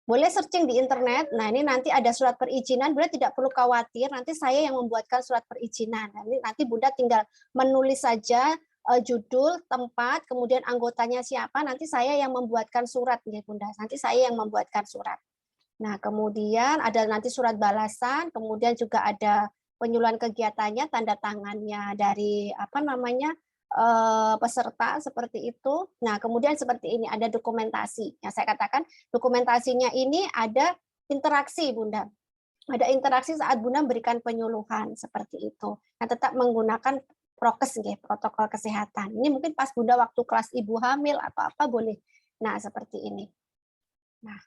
Boleh searching di internet. Nah, ini nanti ada surat perizinan. Bunda tidak perlu khawatir. Nanti saya yang membuatkan surat perizinan. Nanti Bunda tinggal menulis saja judul, tempat, kemudian anggotanya siapa. Nanti saya yang membuatkan surat, ya Bunda. Nanti saya yang membuatkan surat. Nah, kemudian ada nanti surat balasan. Kemudian juga ada penyuluhan kegiatannya, tanda tangannya dari peserta seperti itu. Nah, kemudian seperti ini ada dokumentasi. Yang saya katakan dokumentasinya ini ada interaksi Bunda. Ada interaksi saat Bunda memberikan penyuluhan seperti itu. Nah, tetap menggunakan prokes protokol kesehatan. Ini mungkin pas Bunda waktu kelas ibu hamil atau apa boleh. Nah, seperti ini. Nah,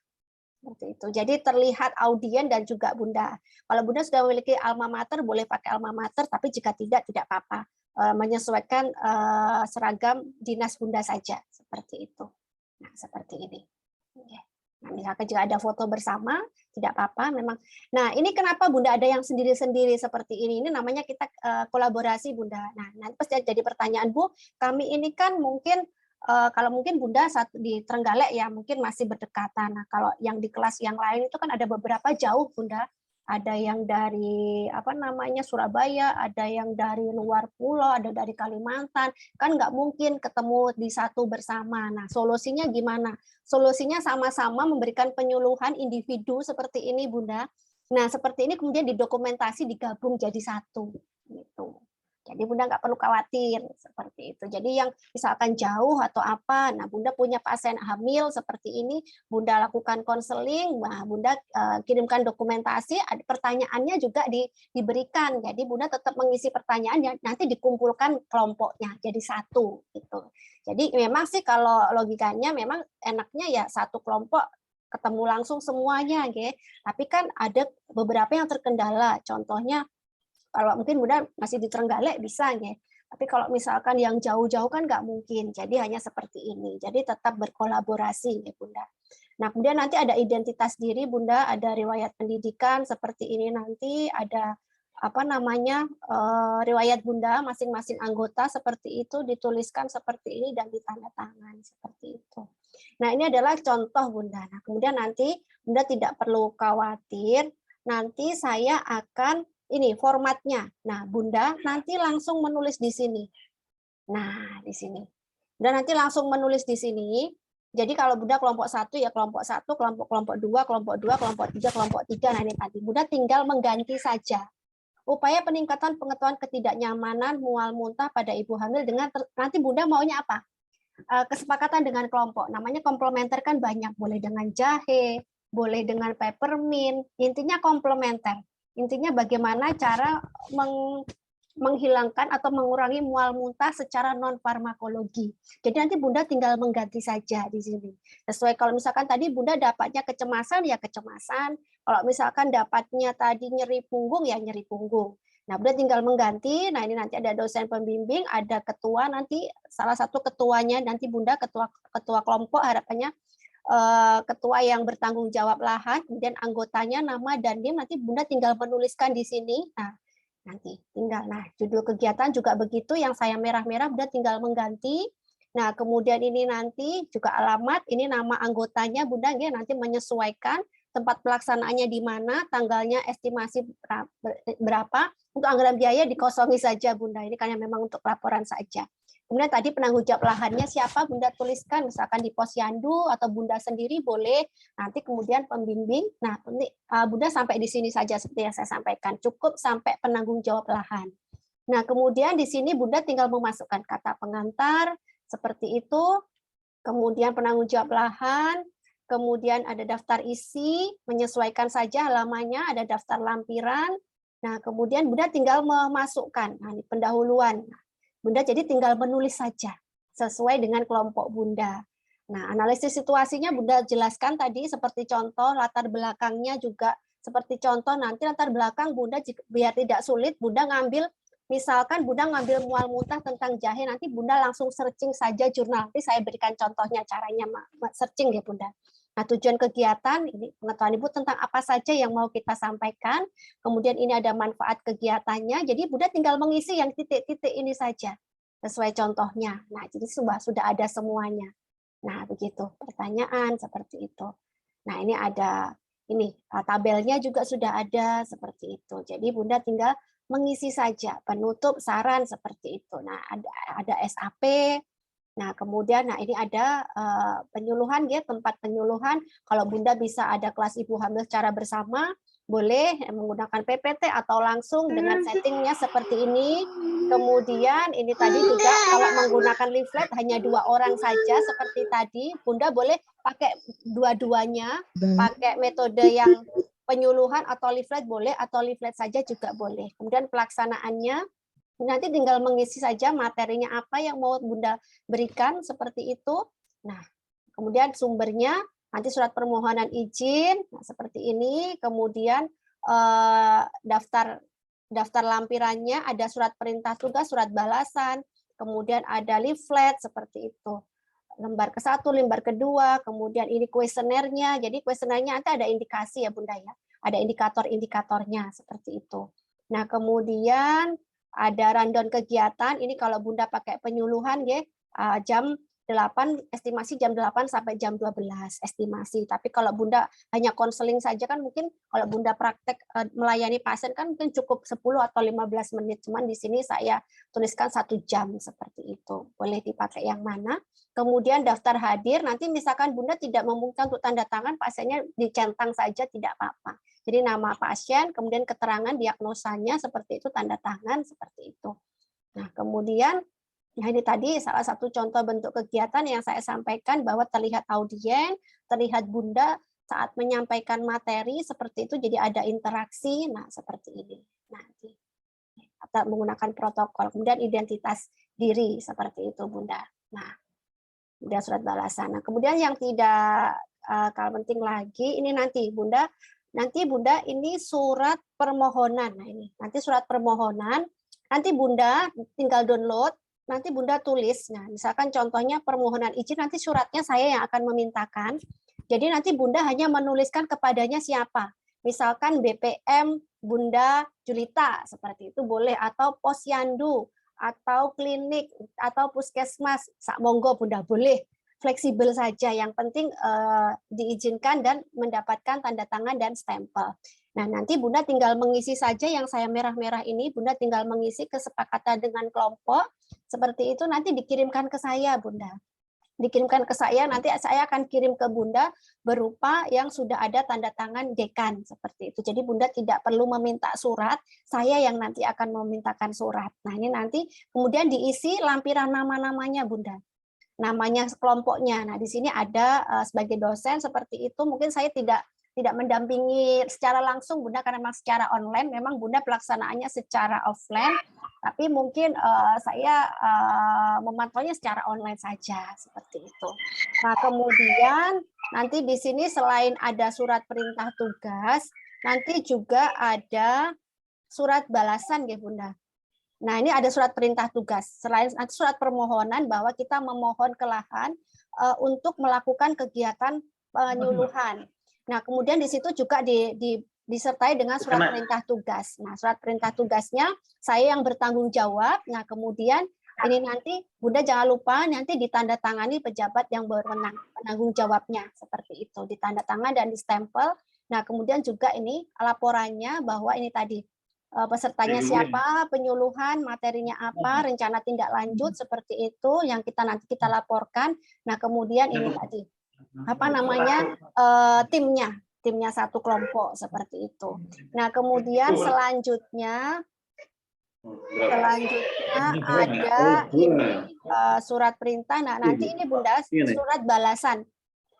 seperti itu. Jadi terlihat audien dan juga Bunda. Kalau Bunda sudah memiliki alma mater, boleh pakai alma mater, tapi jika tidak apa-apa. Menyesuaikan seragam dinas Bunda saja, seperti itu. Nah, seperti ini. Nah, misalkan jika ada foto bersama, tidak apa-apa memang. Nah, ini kenapa Bunda ada yang sendiri-sendiri seperti ini? Ini namanya kita kolaborasi Bunda. Nah, nanti pasti jadi pertanyaan, Bu, kami ini kan mungkin kalau mungkin Bunda di Trenggalek ya mungkin masih berdekatan. Nah, kalau yang di kelas yang lain itu kan ada beberapa jauh Bunda, ada yang dari apa namanya Surabaya, ada yang dari luar pulau, ada dari Kalimantan, kan nggak mungkin ketemu di satu bersama. Nah, solusinya gimana? Solusinya sama-sama memberikan penyuluhan individu seperti ini, Bunda. Nah, seperti ini kemudian didokumentasi, digabung jadi satu, gitu. Jadi Bunda nggak perlu khawatir seperti itu. Jadi yang misalkan jauh atau apa, nah Bunda punya pasien hamil seperti ini, Bunda lakukan konseling, nah Bunda kirimkan dokumentasi, pertanyaannya juga diberikan. Jadi Bunda tetap mengisi pertanyaan yang nanti dikumpulkan kelompoknya jadi satu gitu. Jadi memang sih kalau logikanya memang enaknya ya satu kelompok ketemu langsung semuanya, gitu. Tapi kan ada beberapa yang terkendala. Contohnya kalau mungkin Bunda masih di Trenggalek bisa, ya. Tapi kalau misalkan yang jauh-jauh kan nggak mungkin. Jadi hanya seperti ini. Jadi tetap berkolaborasi, ya Bunda. Nah, kemudian nanti ada identitas diri, Bunda, ada riwayat pendidikan seperti ini nanti, ada apa namanya riwayat Bunda masing-masing anggota seperti itu dituliskan seperti ini dan ditandatangan seperti itu. Nah, ini adalah contoh Bunda. Nah, kemudian nanti Bunda tidak perlu khawatir, nanti saya akan ini formatnya. Nah, Bunda nanti langsung menulis di sini. Nah, di sini. Bunda nanti langsung menulis di sini. Jadi kalau Bunda kelompok 1 ya kelompok 1, kelompok 2, kelompok 2, kelompok 3, kelompok 3. Nah, ini tadi Bunda tinggal mengganti saja. Upaya peningkatan pengetahuan ketidaknyamanan mual muntah pada ibu hamil dengan nanti Bunda maunya apa? Kesepakatan dengan kelompok. Namanya komplementer kan banyak, boleh dengan jahe, boleh dengan peppermint. Intinya komplementer. Intinya bagaimana cara menghilangkan atau mengurangi mual muntah secara non farmakologi. Jadi nanti Bunda tinggal mengganti saja di sini. Sesuai kalau misalkan tadi Bunda dapatnya kecemasan ya kecemasan. Kalau misalkan dapatnya tadi nyeri punggung ya nyeri punggung. Nah, Bunda tinggal mengganti. Nah, ini nanti ada dosen pembimbing, ada ketua nanti salah satu ketuanya nanti Bunda ketua kelompok harapannya ketua yang bertanggung jawab lahan, kemudian anggotanya nama dan NIM nanti Bunda tinggal menuliskan di sini. Nah, nanti tinggal. Nah, judul kegiatan juga begitu yang saya merah-merah Bunda tinggal mengganti. Nah, kemudian ini nanti juga alamat, ini nama anggotanya Bunda ya nanti menyesuaikan tempat pelaksanaannya di mana, tanggalnya estimasi berapa. Untuk anggaran biaya dikosongi saja Bunda. Ini karena memang untuk laporan saja. Kemudian tadi penanggung jawab lahannya siapa Bunda tuliskan, misalkan di posyandu atau Bunda sendiri boleh. Nanti kemudian pembimbing. Nah, Bunda sampai di sini saja seperti yang saya sampaikan. Cukup sampai penanggung jawab lahan. Nah, kemudian di sini Bunda tinggal memasukkan kata pengantar seperti itu. Kemudian penanggung jawab lahan. Kemudian ada daftar isi, menyesuaikan saja halamannya, ada daftar lampiran. Nah, kemudian Bunda tinggal memasukkan nah, ini pendahuluan. Bunda jadi tinggal menulis saja sesuai dengan kelompok Bunda. Nah, analisis situasinya Bunda jelaskan tadi seperti contoh latar belakangnya juga seperti contoh nanti latar belakang Bunda biar tidak sulit Bunda ngambil misalkan Bunda ngambil mual muntah tentang jahe nanti Bunda langsung searching saja jurnal. Nanti saya berikan contohnya caranya searching ya Bunda. Nah, tujuan kegiatan ini pengetahuan Ibu tentang apa saja yang mau kita sampaikan. Kemudian ini ada manfaat kegiatannya. Jadi Bunda tinggal mengisi yang titik-titik ini saja sesuai contohnya. Nah, jadi sudah ada semuanya. Nah, begitu. Pertanyaan seperti itu. Nah, ini ada ini tabelnya juga sudah ada seperti itu. Jadi Bunda tinggal mengisi saja penutup saran seperti itu. Nah, ada SAP. Nah, kemudian ini ada penyuluhan ya, tempat penyuluhan. Kalau Bunda bisa ada kelas ibu hamil secara bersama, boleh menggunakan PPT atau langsung dengan settingnya seperti ini. Kemudian ini tadi juga kalau menggunakan leaflet hanya 2 orang saja seperti tadi. Bunda boleh pakai dua-duanya, pakai metode yang penyuluhan atau leaflet boleh, atau leaflet saja juga boleh. Kemudian pelaksanaannya nanti tinggal mengisi saja materinya apa yang mau Bunda berikan seperti itu. Nah, kemudian sumbernya nanti surat permohonan izin nah, seperti ini. Kemudian daftar lampirannya ada surat perintah tugas, surat balasan. Kemudian ada leaflet seperti itu. Lembar ke-1, lembar kedua, kemudian ini kuesionernya. Jadi kuesionernya nanti ada indikasi ya Bunda ya. Ada indikator-indikatornya seperti itu. Nah, kemudian ada rundown kegiatan. Ini kalau Bunda pakai penyuluhan ya, jam 8, estimasi jam 8 sampai jam 12 estimasi. Tapi kalau Bunda hanya konseling saja kan mungkin kalau Bunda praktek melayani pasien kan mungkin cukup 10 atau 15 menit. Cuman di sini saya tuliskan 1 jam seperti itu. Boleh dipakai yang mana? Kemudian daftar hadir, nanti misalkan Bunda tidak memungkinkan untuk tanda tangan, pasiennya dicentang saja tidak apa-apa. Jadi nama pasien, kemudian keterangan diagnosanya seperti itu, tanda tangan seperti itu. Nah, kemudian nah ini tadi salah satu contoh bentuk kegiatan yang saya sampaikan bahwa terlihat audien, terlihat Bunda saat menyampaikan materi seperti itu, jadi ada interaksi, nah seperti ini. Nanti atau menggunakan protokol, kemudian identitas diri seperti itu Bunda. Nah, kemudian surat balasan. Nah, kemudian yang tidak kalah penting lagi ini nanti Bunda ini surat permohonan. Nah, ini nanti surat permohonan, nanti Bunda tinggal download. Nanti Bunda tulis, nah misalkan contohnya permohonan izin, nanti suratnya saya yang akan memintakan. Jadi nanti Bunda hanya menuliskan kepadanya siapa. Misalkan BPM Bunda Julita, seperti itu boleh. Atau posyandu, atau klinik, atau puskesmas. Monggo Bunda, boleh. Fleksibel saja, yang penting diizinkan dan mendapatkan tanda tangan dan stempel. Nah, nanti Bunda tinggal mengisi saja yang saya merah-merah ini, Bunda tinggal mengisi kesepakatan dengan kelompok, seperti itu nanti dikirimkan ke saya, Bunda. Dikirimkan ke saya, nanti saya akan kirim ke Bunda berupa yang sudah ada tanda tangan dekan, seperti itu. Jadi Bunda tidak perlu meminta surat, saya yang nanti akan memintakan surat. Nah, ini nanti kemudian diisi lampiran nama-namanya, Bunda. Namanya kelompoknya. Nah, di sini ada sebagai dosen seperti itu, mungkin saya tidak mendampingi secara langsung Bunda karena memang secara online, memang Bunda pelaksanaannya secara offline, tapi mungkin saya memantaunya secara online saja seperti itu. Nah, kemudian nanti di sini selain ada surat perintah tugas, nanti juga ada surat balasan ya Bunda. Nah, ini ada surat perintah tugas. Selain surat permohonan bahwa kita memohon ke lahan untuk melakukan kegiatan penyuluhan. Nah, kemudian di situ juga disertai dengan surat perintah tugas. Nah, surat perintah tugasnya saya yang bertanggung jawab. Nah, kemudian ini nanti Bunda jangan lupa nanti ditandatangani pejabat yang berwenang, penanggung jawabnya seperti itu, ditandatangan dan distempel. Nah, kemudian juga ini laporannya bahwa ini tadi pesertanya siapa, penyuluhan, materinya apa, rencana tindak lanjut seperti itu yang nanti kita laporkan. Nah, kemudian ini tadi apa namanya timnya satu kelompok seperti itu. Nah, kemudian selanjutnya ada ini surat perintah. Nah, nanti ini Bunda surat balasan.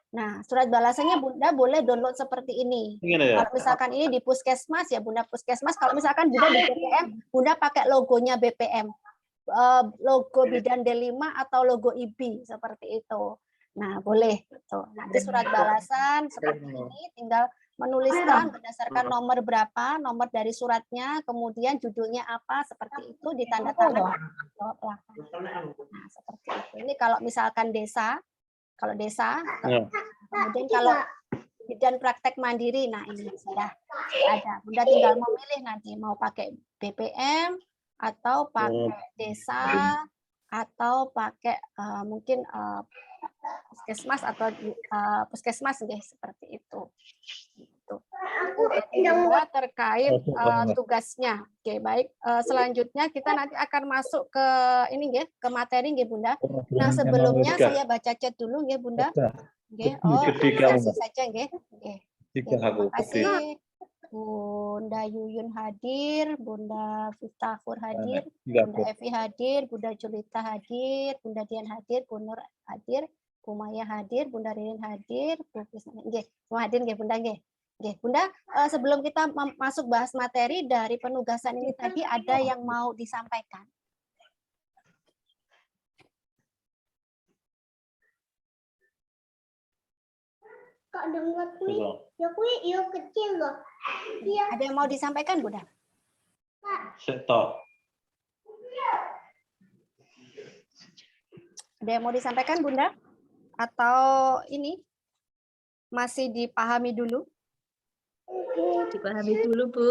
Nah, surat balasannya Bunda boleh download seperti ini. Kalau misalkan ini di puskesmas ya Bunda puskesmas. Kalau misalkan Bunda di BPM, Bunda pakai logonya BPM, logo Bidan D5 atau logo IBI seperti itu. Nah, boleh. Nanti surat balasan seperti ini, tinggal menuliskan berdasarkan nomor berapa, nomor dari suratnya, kemudian judulnya apa, seperti itu, ditandatangan. Nah, seperti itu. Ini kalau misalkan desa, kemudian kalau bidan praktek mandiri, nah ini sudah ada. Bunda tinggal memilih nanti mau pakai BPM, atau pakai desa, atau pakai mungkin puskesmas atau puskesmas deh seperti itu. Bunda terkait tugasnya. Oke, baik. Selanjutnya kita nanti akan masuk ke ini ya, ke materi ya Bunda. Nah, sebelumnya saya baca chat dulu ya Bunda. Oke, apresiasi saja ya. Oke. Terima kasih. Bunda Yuyun hadir, Bunda Fitahur hadir, Bunda Evi hadir, Bunda Julita hadir, Bunda Dian hadir, Bu Nur hadir, Bu Maya hadir, Bunda Ririn hadir, Bu Krisna nggih, semua hadir nggih Bunda nggih. Nggih, Bunda, sebelum kita masuk bahas materi dari penugasan ini tadi ada yang mau disampaikan? Kak dengar kuih, ya kuih iyo kecil loh. Ada yang mau disampaikan, Bunda? Stop. Ada yang mau disampaikan, Bunda? Atau ini masih dipahami dulu? Dipahami dulu, Bu.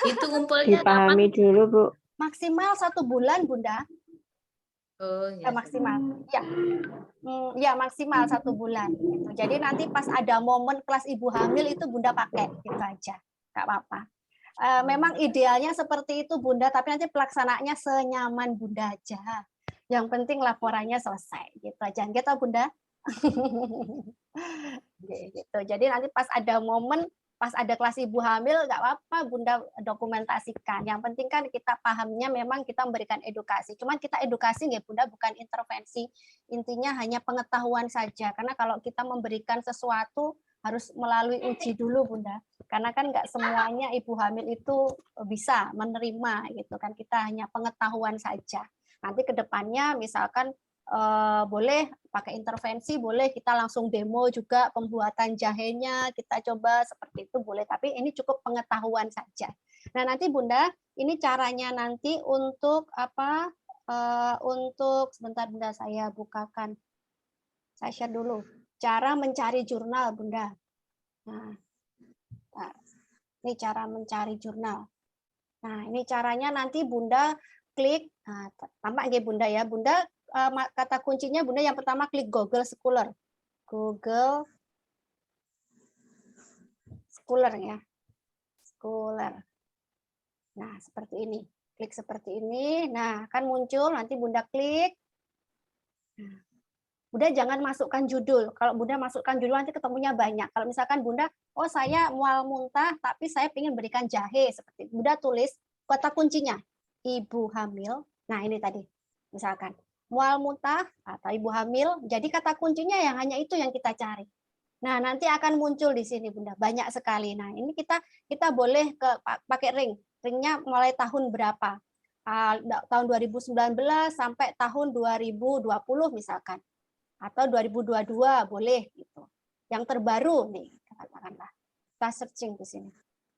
Itu ngumpulnya Dipahami dulu, Bu. Maksimal 1 bulan, Bunda. Oh, ya. Maksimal. Ya. Ya maksimal 1 bulan. Gitu. Jadi nanti pas ada momen kelas ibu hamil itu Bunda pakai gitu aja, nggak apa-apa. Memang idealnya seperti itu Bunda, tapi nanti pelaksanaannya senyaman Bunda aja. Yang penting laporannya selesai gitu aja, gitu Bunda. Gitu. Jadi nanti pas ada momen, pas ada kelas ibu hamil, nggak apa-apa Bunda dokumentasikan. Yang penting kan kita pahamnya memang kita memberikan edukasi. Cuman kita edukasi nggak Bunda, bukan intervensi. Intinya hanya pengetahuan saja. Karena kalau kita memberikan sesuatu harus melalui uji dulu Bunda. Karena kan nggak semuanya ibu hamil itu bisa menerima gitu kan. Kita hanya pengetahuan saja. Nanti ke depannya misalkan boleh pakai intervensi, boleh kita langsung demo juga pembuatan jahenya, kita coba seperti itu boleh, tapi ini cukup pengetahuan saja. Nah nanti Bunda, ini caranya nanti untuk apa? Untuk sebentar Bunda saya bukakan, saya share dulu. Cara mencari jurnal Bunda. Nah, ini cara mencari jurnal. Nah ini caranya nanti Bunda klik, nah, tampak nggih Bunda ya, Bunda kata kuncinya Bunda yang pertama klik Google Scholar. Google Scholar ya. Scholar. Nah, seperti ini. Klik seperti ini. Nah, kan muncul nanti Bunda klik. Nah, Bunda jangan masukkan judul. Kalau Bunda masukkan judul nanti ketemunya banyak. Kalau misalkan Bunda, oh saya mual muntah tapi saya ingin berikan jahe seperti itu. Bunda tulis kata kuncinya ibu hamil. Nah, ini tadi. Misalkan mual muntah atau ibu hamil, jadi kata kuncinya yang hanya itu yang kita cari. Nah, nanti akan muncul di sini Bunda, banyak sekali. Nah, ini kita boleh pakai ring. Ringnya mulai tahun berapa? Tahun 2019 sampai tahun 2020 misalkan. Atau 2022 boleh gitu. Yang terbaru nih, katakanlah. Kita searching di sini.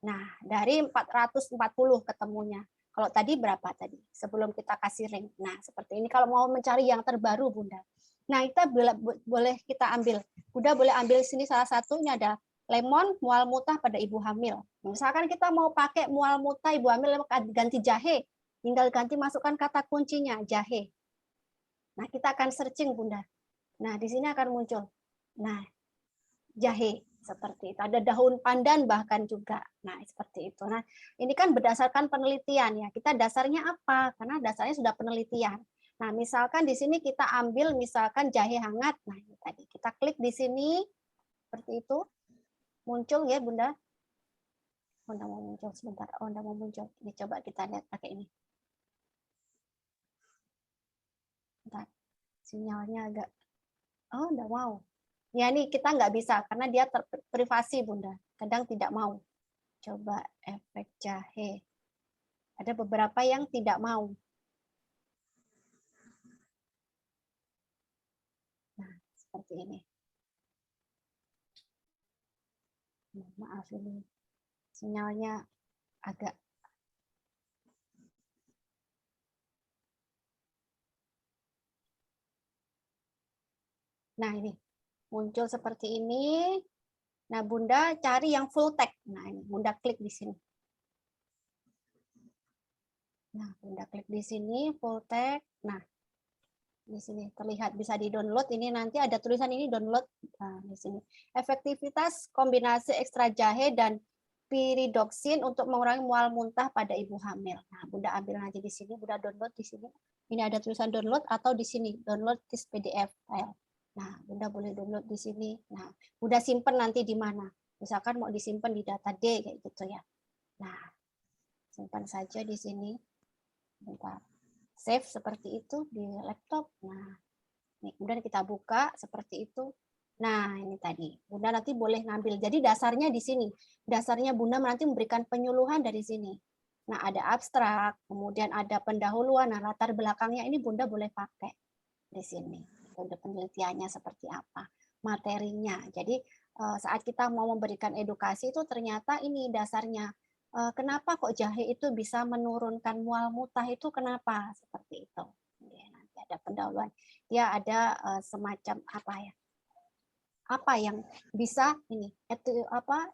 Nah, dari 440 ketemunya. Kalau tadi berapa tadi? Sebelum kita kasih ring. Nah, seperti ini kalau mau mencari yang terbaru Bunda. Nah, kita boleh kita ambil. Bunda boleh ambil sini salah satunya ada lemon mual muntah pada ibu hamil. Misalkan kita mau pakai mual muntah ibu hamil ganti jahe, tinggal ganti masukkan kata kuncinya jahe. Nah, kita akan searching Bunda. Nah, di sini akan muncul. Nah, jahe seperti itu. Ada daun pandan bahkan juga. Nah, seperti itu. Nah, ini kan berdasarkan penelitian ya. Kita dasarnya apa? Karena dasarnya sudah penelitian. Nah, misalkan di sini kita ambil misalkan jahe hangat. Nah, ini tadi. Kita klik di sini seperti itu. Muncul ya, Bunda. Bunda mau muncul sebentar. Oh, Bunda mau muncul. Ini coba kita lihat pakai ini. Bentar. Sinyalnya agak oh, enggak mau. Ya nih kita nggak bisa karena dia privasi Bunda. Kadang tidak mau. Coba efek jahe. Ada beberapa yang tidak mau. Nah, seperti ini. Maaf ini sinyalnya agak nah ini muncul seperti ini. Nah, Bunda cari yang full text. Nah, ini Bunda klik di sini. Nah, Bunda klik di sini full text. Nah, di sini terlihat bisa di-download. Ini nanti ada tulisan ini download. Nah, di sini. Efektivitas kombinasi ekstra jahe dan pyridoxine untuk mengurangi mual muntah pada ibu hamil. Nah, Bunda ambil aja di sini, Bunda download di sini. Ini ada tulisan download atau di sini download this PDF file. Nah, Bunda boleh download di sini. Nah, Bunda simpen nanti di mana? Misalkan mau disimpan di data D kayak gitu ya. Nah, simpan saja di sini. Bentar. Save seperti itu di laptop. Nah, ini kemudian kita buka seperti itu. Nah, ini tadi. Bunda nanti boleh ngambil. Jadi dasarnya di sini. Dasarnya Bunda nanti memberikan penyuluhan dari sini. Nah, ada abstrak, kemudian ada pendahuluan, nah latar belakangnya ini Bunda boleh pakai di sini. Ada penelitiannya seperti apa, materinya. Jadi saat kita mau memberikan edukasi itu ternyata ini dasarnya. Kenapa kok jahe itu bisa menurunkan mual muntah itu kenapa? Seperti itu. Nanti ada pendahuluan. Dia ada semacam apa ya? Apa yang bisa ini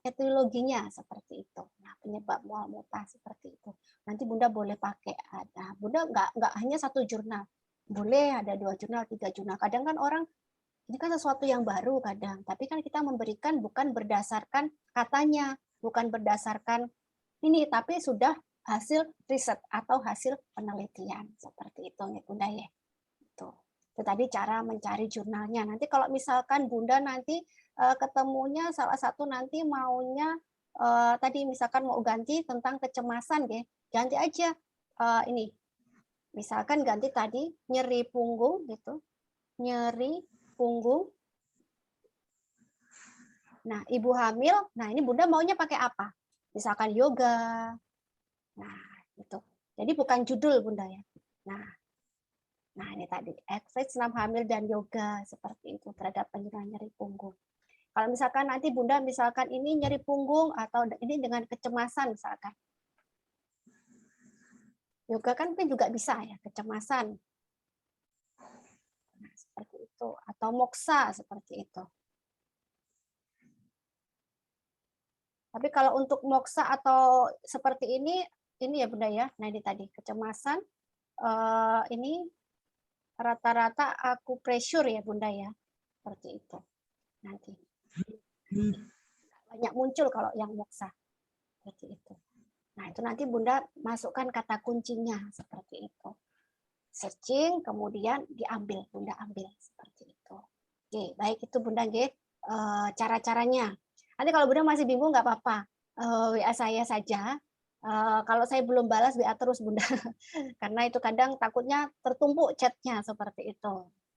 etiologinya seperti itu. Nah, penyebab mual muntah seperti itu. Nanti Bunda boleh pakai. Nah, Bunda nggak hanya satu jurnal. boleh ada 2 jurnal, 3 jurnal. Kadang kan orang ini kan sesuatu yang baru kadang, tapi kan kita memberikan bukan berdasarkan katanya, bukan berdasarkan ini, tapi sudah hasil riset atau hasil penelitian seperti itu ya Bunda ya. Itu tadi cara mencari jurnalnya. Nanti kalau misalkan Bunda nanti ketemunya salah satu nanti maunya tadi misalkan mau ganti tentang kecemasan ya, ganti aja ini. Misalkan ganti tadi nyeri punggung gitu. Nyeri punggung. Nah, ibu hamil, nah ini Bunda maunya pakai apa? Misalkan yoga. Nah, itu. Jadi bukan judul Bunda ya. Nah, ini tadi exercise senam hamil dan yoga seperti itu terhadap penyerahan nyeri punggung. Kalau misalkan nanti Bunda misalkan ini nyeri punggung atau ini dengan kecemasan misalkan. Yoga kan mungkin juga bisa ya, kecemasan. Nah, seperti itu. Atau moksa seperti itu. Tapi kalau untuk moksa atau seperti ini ya Bunda ya. Nah ini tadi kecemasan. Ini rata-rata akupressure ya Bunda ya. Seperti itu. Nanti. Banyak muncul kalau yang moksa. Seperti itu. Nah, itu nanti Bunda masukkan kata kuncinya seperti itu. Searching, kemudian diambil, Bunda ambil seperti itu. Oke, baik itu Bunda cara-caranya. Nanti kalau Bunda masih bingung nggak apa-apa, WA saya saja. Kalau saya belum balas WA terus Bunda, karena itu kadang takutnya tertumpuk chatnya seperti itu.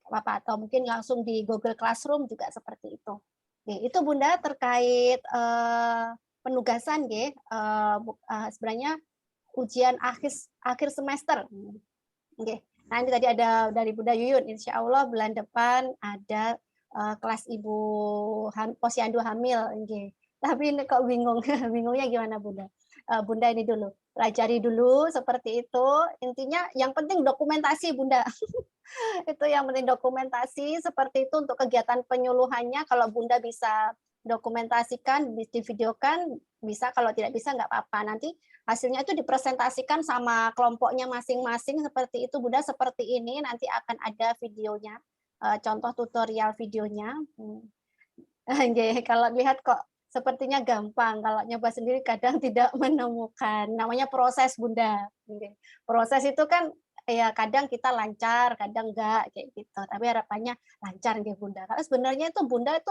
Apa atau mungkin langsung di Google Classroom juga seperti itu. Oke, itu Bunda terkait penugasan sebenarnya ujian akhir semester. Oke. Nanti tadi ada dari Bunda Yuyun, insya Allah bulan depan ada kelas Ibu posyandu hamil. Oke. Tapi ini kok bingung, bingungnya gimana Bunda? Bunda ini dulu, pelajari dulu seperti itu. Intinya yang penting dokumentasi Bunda. Itu yang penting dokumentasi seperti itu untuk kegiatan penyuluhannya. Kalau Bunda bisa dokumentasikan, divideokan, bisa. Kalau tidak bisa nggak apa-apa. Nanti hasilnya itu dipresentasikan sama kelompoknya masing-masing seperti itu Bunda. Seperti ini nanti akan ada videonya, contoh tutorial videonya. Kalau lihat kok sepertinya gampang, kalau nyoba sendiri kadang tidak menemukan. Namanya proses Bunda. Proses itu kan ya kadang kita lancar, kadang enggak kayak gitu. Tapi harapannya lancar nggih Bunda. Karena sebenarnya itu Bunda itu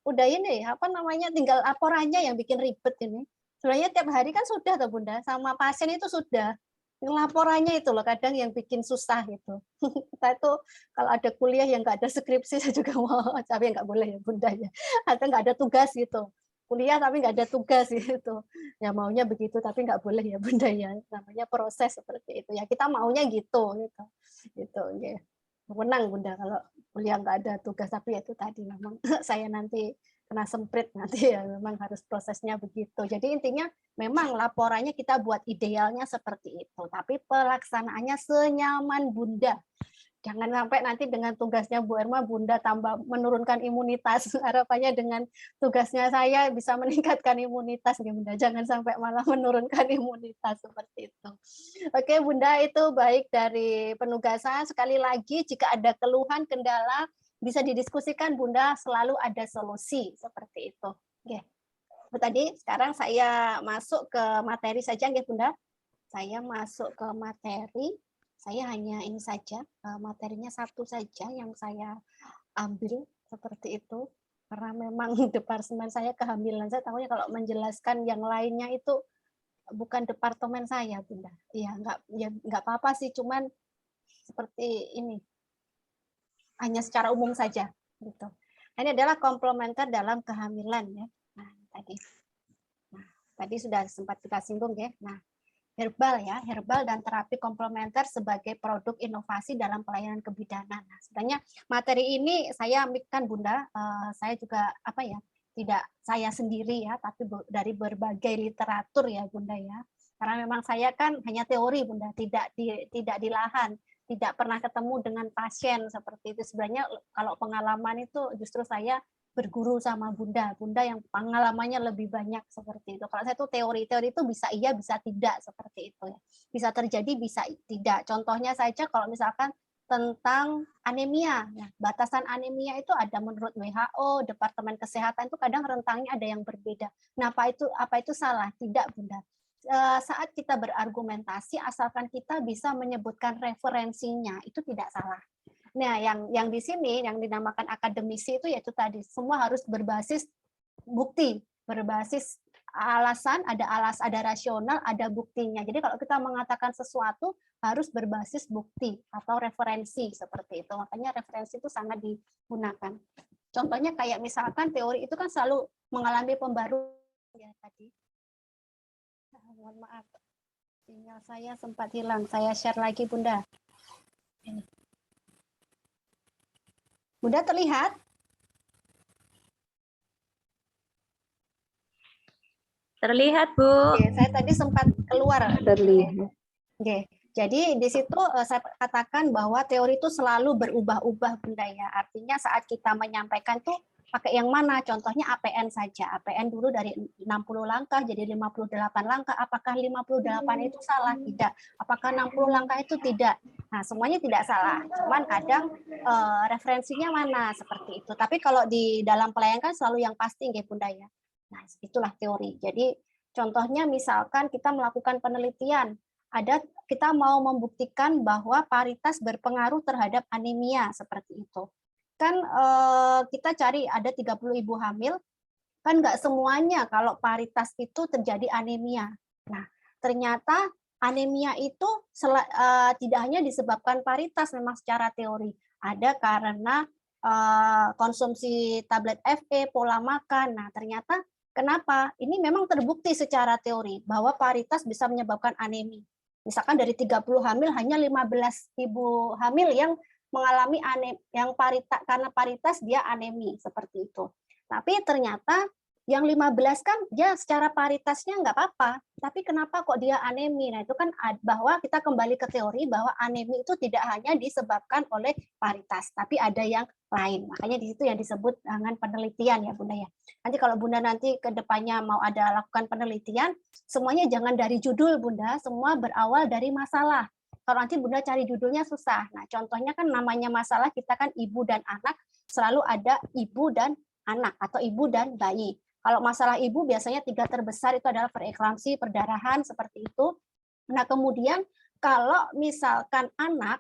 udah ini apa namanya tinggal laporannya yang bikin ribet ini. Sebenarnya tiap hari kan sudah tuh Bunda, sama pasien itu sudah. Laporannya itu loh kadang yang bikin susah gitu. Kita itu kalau ada kuliah yang nggak ada skripsi saya juga mau, tapi nggak boleh ya Bunda ya. Atau nggak ada tugas gitu. Kuliah tapi nggak ada tugas gitu. Ya maunya begitu tapi nggak boleh ya Bunda ya. Namanya proses seperti itu ya. Kita maunya gitu. Gitu ya. Menang Bunda kalau kuliah nggak ada tugas, tapi itu tadi memang saya nanti kena semprit nanti ya, memang harus prosesnya begitu. Jadi intinya memang laporannya kita buat idealnya seperti itu, tapi pelaksanaannya senyaman Bunda. Jangan sampai nanti dengan tugasnya Bu Erma, Bunda tambah menurunkan imunitas. Harapannya dengan tugasnya saya bisa meningkatkan imunitas, ya Bunda. Jangan sampai malah menurunkan imunitas seperti itu. Oke Bunda, itu baik dari penugasan. Sekali lagi, jika ada keluhan, kendala, bisa didiskusikan Bunda, selalu ada solusi seperti itu. Oke. Tadi sekarang saya masuk ke materi saja, ya Bunda. Saya masuk ke materi. Saya hanya ini saja, materinya satu saja yang saya ambil seperti itu. Karena memang departemen saya kehamilan. Saya tahunya kalau menjelaskan yang lainnya itu bukan departemen saya, Bunda. Ya nggak apa-apa sih, cuman seperti ini. Hanya secara umum saja. Gitu. Ini adalah komplementer dalam kehamilan ya. Nah, tadi sudah sempat kita singgung ya. Nah, herbal dan terapi komplementer sebagai produk inovasi dalam pelayanan kebidanan. Nah, sebenarnya materi ini saya ambilkan Bunda, saya juga tidak saya sendiri ya, tapi dari berbagai literatur ya Bunda ya. Karena memang saya kan hanya teori Bunda, tidak di lahan, tidak pernah ketemu dengan pasien seperti itu. Sebenarnya kalau pengalaman itu justru saya berguru sama Bunda yang pengalamannya lebih banyak seperti itu. Kalau saya tuh teori itu bisa iya, bisa tidak seperti itu ya. Bisa terjadi, bisa tidak. Contohnya saja kalau misalkan tentang anemia. Nah, batasan anemia itu ada menurut WHO, Departemen Kesehatan itu kadang rentangnya ada yang berbeda. Nah, apa itu salah? Tidak, Bunda. Saat kita berargumentasi, asalkan kita bisa menyebutkan referensinya, itu tidak salah. Nah, yang di sini yang dinamakan akademisi itu yaitu tadi semua harus berbasis bukti, berbasis alasan, ada rasional, ada buktinya. Jadi kalau kita mengatakan sesuatu harus berbasis bukti atau referensi seperti itu. Makanya referensi itu sangat digunakan. Contohnya kayak misalkan teori itu kan selalu mengalami pembaruan ya tadi. Mohon maaf, sinyal saya sempat hilang. Saya share lagi, Bunda. Bunda terlihat? Terlihat, Bu. Oke, saya tadi sempat keluar. Terlihat. Oke, jadi di situ saya katakan bahwa teori itu selalu berubah-ubah, Bunda ya. Artinya saat kita menyampaikan tuh pakai yang mana? Contohnya APN saja. APN dulu dari 60 langkah jadi 58 langkah. Apakah 58 itu salah? Tidak. Apakah 60 langkah itu tidak? Nah, semuanya tidak salah. Cuman kadang referensinya mana seperti itu. Tapi kalau di dalam pelayanan kan selalu yang pasti, nggih, Bunda ya. Nah, itulah teori. Jadi contohnya misalkan kita melakukan penelitian, kita mau membuktikan bahwa paritas berpengaruh terhadap anemia seperti itu. Kan kita cari ada 30 ibu hamil, kan nggak semuanya kalau paritas itu terjadi anemia. Nah, ternyata anemia itu tidak hanya disebabkan paritas memang secara teori. Ada karena konsumsi tablet FE, pola makan. Nah, ternyata kenapa? Ini memang terbukti secara teori bahwa paritas bisa menyebabkan anemia. Misalkan dari 30 hamil hanya 15 ibu hamil yang mengalami yang karena paritas dia anemi seperti itu. Tapi ternyata yang 15 kan dia secara paritasnya nggak apa-apa, tapi kenapa kok dia anemi? Nah, itu kan bahwa kita kembali ke teori bahwa anemi itu tidak hanya disebabkan oleh paritas, tapi ada yang lain. Makanya di situ yang disebut dengan penelitian ya, Bunda ya. Nanti kalau Bunda nanti ke depannya mau ada lakukan penelitian, semuanya jangan dari judul, Bunda, semua berawal dari masalah. Kalau nanti Bunda cari judulnya susah. Nah, contohnya kan namanya masalah kita kan ibu dan anak, selalu ada ibu dan anak atau ibu dan bayi. Kalau masalah ibu biasanya 3 terbesar itu adalah preeklamsi, perdarahan, seperti itu. Nah, kemudian kalau misalkan anak,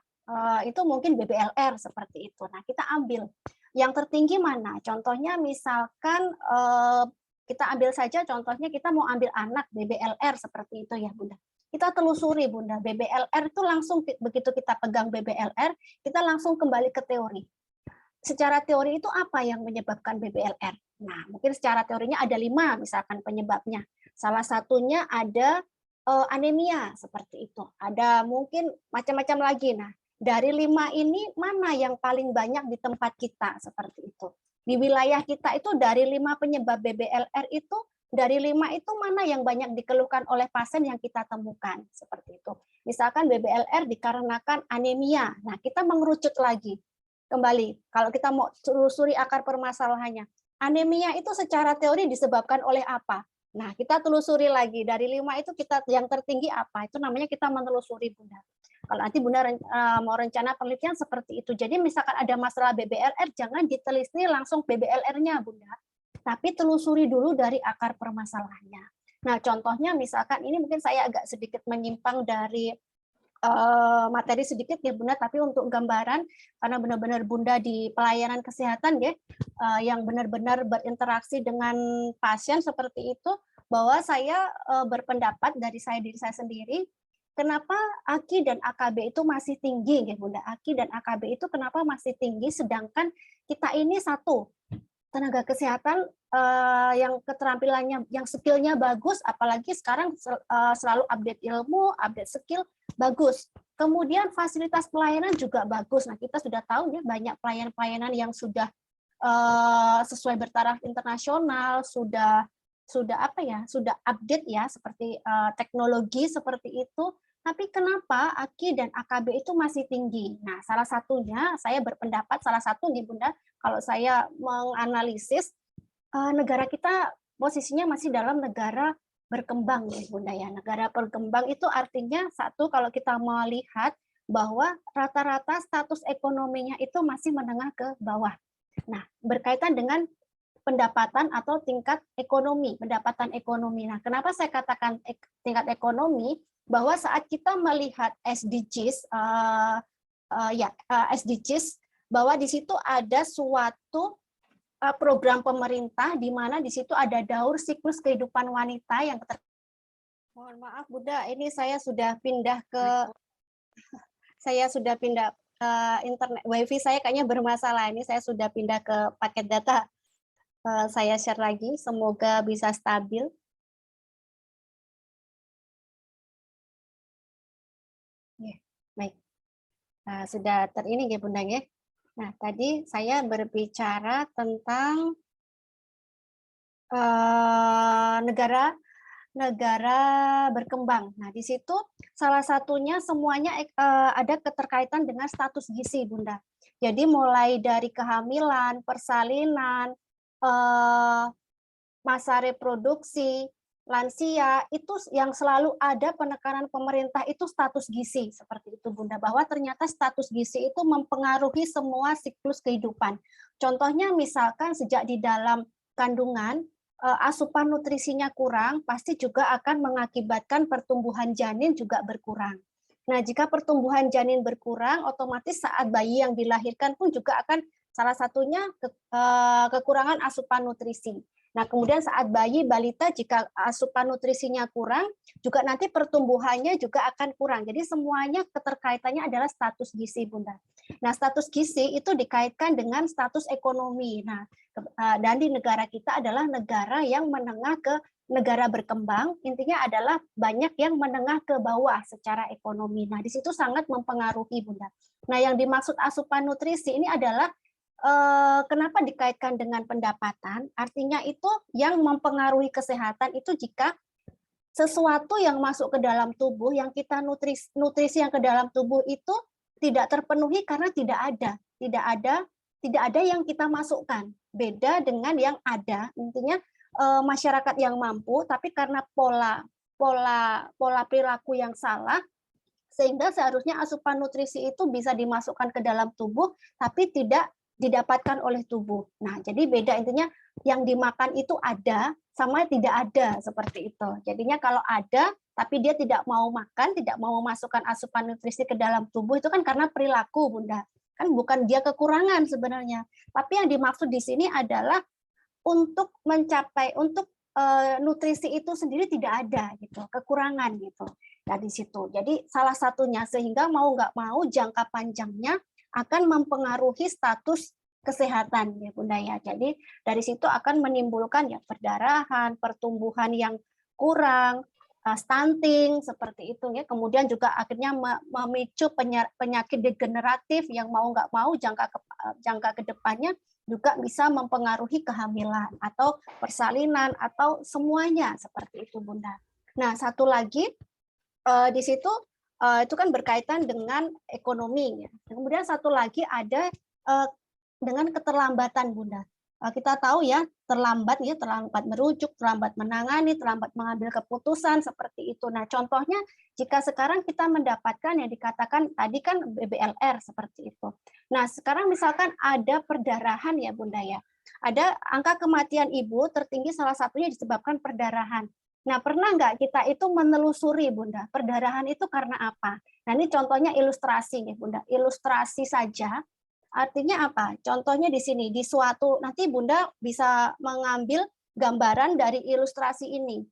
itu mungkin BBLR seperti itu. Nah, kita ambil yang tertinggi mana? Contohnya misalkan kita ambil saja contohnya kita mau ambil anak BBLR seperti itu ya, Bunda. Kita telusuri, Bunda. BBLR itu langsung begitu kita pegang BBLR, kita langsung kembali ke teori. Secara teori itu apa yang menyebabkan BBLR? Nah, mungkin secara teorinya ada 5 misalkan penyebabnya. Salah satunya ada anemia seperti itu. Ada mungkin macam-macam lagi. Nah, dari 5 ini mana yang paling banyak di tempat kita seperti itu. Di wilayah kita itu dari 5 penyebab BBLR itu, dari 5 itu mana yang banyak dikeluhkan oleh pasien yang kita temukan seperti itu. Misalkan BBLR dikarenakan anemia. Nah, kita mengerucut lagi. Kembali, kalau kita mau telusuri akar permasalahannya, anemia itu secara teori disebabkan oleh apa? Nah, kita telusuri lagi, dari 5 itu kita yang tertinggi apa? Itu namanya kita menelusuri, Bunda. Kalau nanti Bunda mau rencana penelitian seperti itu. Jadi misalkan ada masalah BBLR, jangan ditelisuri langsung BBLR-nya, Bunda. Tapi telusuri dulu dari akar permasalahannya. Nah, contohnya misalkan ini mungkin saya agak sedikit menyimpang dari materi sedikit ya Bunda, tapi untuk gambaran karena benar-benar Bunda di pelayanan kesehatan ya, yang benar-benar berinteraksi dengan pasien seperti itu, bahwa saya berpendapat dari diri saya sendiri, kenapa AKI dan AKB itu masih tinggi ya Bunda, AKI dan AKB itu kenapa masih tinggi, sedangkan kita ini satu tenaga kesehatan yang keterampilannya, yang skillnya bagus, apalagi sekarang selalu update ilmu, update skill, bagus. Kemudian fasilitas pelayanan juga bagus. Nah, kita sudah tahu ya banyak pelayanan-pelayanan yang sudah sesuai bertaraf internasional, sudah apa ya, sudah update ya seperti teknologi seperti itu. Tapi kenapa AKI dan AKB itu masih tinggi? Nah, salah satunya saya berpendapat salah satu nih Bunda, kalau saya menganalisis negara kita posisinya masih dalam negara berkembang ya Bunda ya. Negara berkembang itu artinya satu kalau kita melihat bahwa rata-rata status ekonominya itu masih menengah ke bawah. Nah, berkaitan dengan pendapatan atau tingkat ekonomi, pendapatan ekonomi. Nah, kenapa saya katakan tingkat ekonomi? Bahwa saat kita melihat SDGs, SDGs, bahwa di situ ada suatu program pemerintah di mana di situ ada daur siklus kehidupan wanita yang mohon maaf Bunda, ini saya sudah pindah ke internet, wifi saya kayaknya bermasalah. Ini saya sudah pindah ke paket data. Saya share lagi, semoga bisa stabil. Baik, sudah terini ya Bunda ya. Nah, tadi saya berbicara tentang negara berkembang. Nah, di situ salah satunya semuanya ada keterkaitan dengan status gizi, Bunda. Jadi mulai dari kehamilan, persalinan, masa reproduksi, lansia, itu yang selalu ada penekanan pemerintah itu status gizi, seperti itu Bunda, bahwa ternyata status gizi itu mempengaruhi semua siklus kehidupan. Contohnya misalkan sejak di dalam kandungan, asupan nutrisinya kurang, pasti juga akan mengakibatkan pertumbuhan janin juga berkurang. Nah, jika pertumbuhan janin berkurang, otomatis saat bayi yang dilahirkan pun juga akan salah satunya kekurangan asupan nutrisi. Nah, kemudian saat bayi balita jika asupan nutrisinya kurang, juga nanti pertumbuhannya juga akan kurang. Jadi semuanya keterkaitannya adalah status gizi, Bunda. Nah, status gizi itu dikaitkan dengan status ekonomi. Nah, dan di negara kita adalah negara yang menengah ke negara berkembang, intinya adalah banyak yang menengah ke bawah secara ekonomi. Nah, di situ sangat mempengaruhi, Bunda. Nah, yang dimaksud asupan nutrisi ini adalah kenapa dikaitkan dengan pendapatan? Artinya itu yang mempengaruhi kesehatan itu jika sesuatu yang masuk ke dalam tubuh, yang kita nutrisi yang ke dalam tubuh itu tidak terpenuhi karena tidak ada yang kita masukkan. Beda dengan yang ada, intinya masyarakat yang mampu, tapi karena pola perilaku yang salah, sehingga seharusnya asupan nutrisi itu bisa dimasukkan ke dalam tubuh, tapi tidak didapatkan oleh tubuh. Nah, jadi beda intinya yang dimakan itu ada sama tidak ada seperti itu. Jadinya kalau ada tapi dia tidak mau makan, tidak mau memasukkan asupan nutrisi ke dalam tubuh itu kan karena perilaku, Bunda. Kan bukan dia kekurangan sebenarnya. Tapi yang dimaksud di sini adalah untuk mencapai nutrisi itu sendiri tidak ada gitu, kekurangan gitu. Nah, di situ. Jadi salah satunya sehingga mau nggak mau jangka panjangnya akan mempengaruhi status kesehatan ya Bunda ya. Jadi dari situ akan menimbulkan ya perdarahan, pertumbuhan yang kurang, stunting seperti itu ya. Kemudian juga akhirnya memicu penyakit degeneratif yang mau nggak mau jangka ke depannya juga bisa mempengaruhi kehamilan atau persalinan atau semuanya seperti itu Bunda. Nah, satu lagi di situ itu kan berkaitan dengan ekonomi. Ya. Kemudian satu lagi ada dengan keterlambatan, Bunda. Kita tahu ya, terlambat merujuk, terlambat menangani, terlambat mengambil keputusan seperti itu. Nah, contohnya jika sekarang kita mendapatkan yang dikatakan tadi kan BBLR seperti itu. Nah, sekarang misalkan ada perdarahan ya, Bunda ya. Ada angka kematian ibu tertinggi salah satunya disebabkan perdarahan. Nah, pernah nggak kita itu menelusuri, Bunda, perdarahan itu karena apa? Nah, ini contohnya ilustrasi nih, Bunda. Ilustrasi saja, artinya apa? Contohnya di sini, di suatu, nanti Bunda bisa mengambil gambaran dari ilustrasi ini.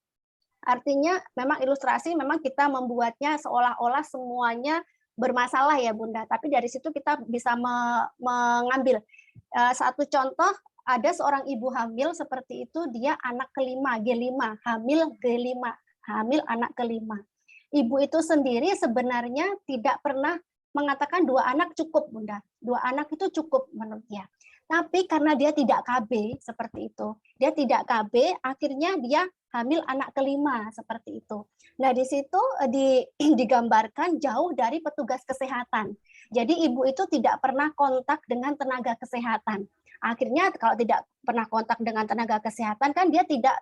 Artinya memang ilustrasi, memang kita membuatnya seolah-olah semuanya bermasalah ya, Bunda. Tapi dari situ kita bisa mengambil. Satu contoh, ada seorang ibu hamil seperti itu, dia anak kelima, G5, hamil G5, hamil anak kelima. Ibu itu sendiri sebenarnya tidak pernah mengatakan 2 anak cukup, Bunda. 2 anak itu cukup menurut dia. Tapi karena dia tidak KB seperti itu, dia tidak KB, akhirnya dia hamil anak kelima seperti itu. Nah, di situ digambarkan jauh dari petugas kesehatan. Jadi ibu itu tidak pernah kontak dengan tenaga kesehatan. Akhirnya kalau tidak pernah kontak dengan tenaga kesehatan kan dia tidak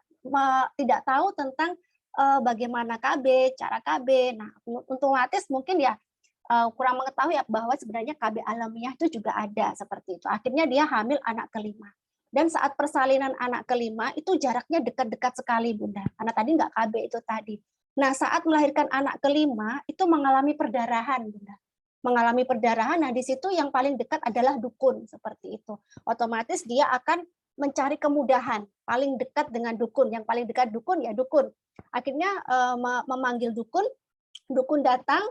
tahu tentang bagaimana KB, cara KB. Nah, otomatis mungkin ya kurang mengetahui bahwa sebenarnya KB alamiah itu juga ada seperti itu. Akhirnya dia hamil anak kelima. Dan saat persalinan anak kelima itu jaraknya dekat-dekat sekali, Bunda. Karena tadi nggak KB itu tadi. Nah, saat melahirkan anak kelima itu mengalami perdarahan, Bunda. Mengalami perdarahan, nah di situ yang paling dekat adalah dukun seperti itu. Otomatis dia akan mencari kemudahan, paling dekat dengan dukun. Yang paling dekat dukun ya dukun. Akhirnya memanggil dukun, dukun datang,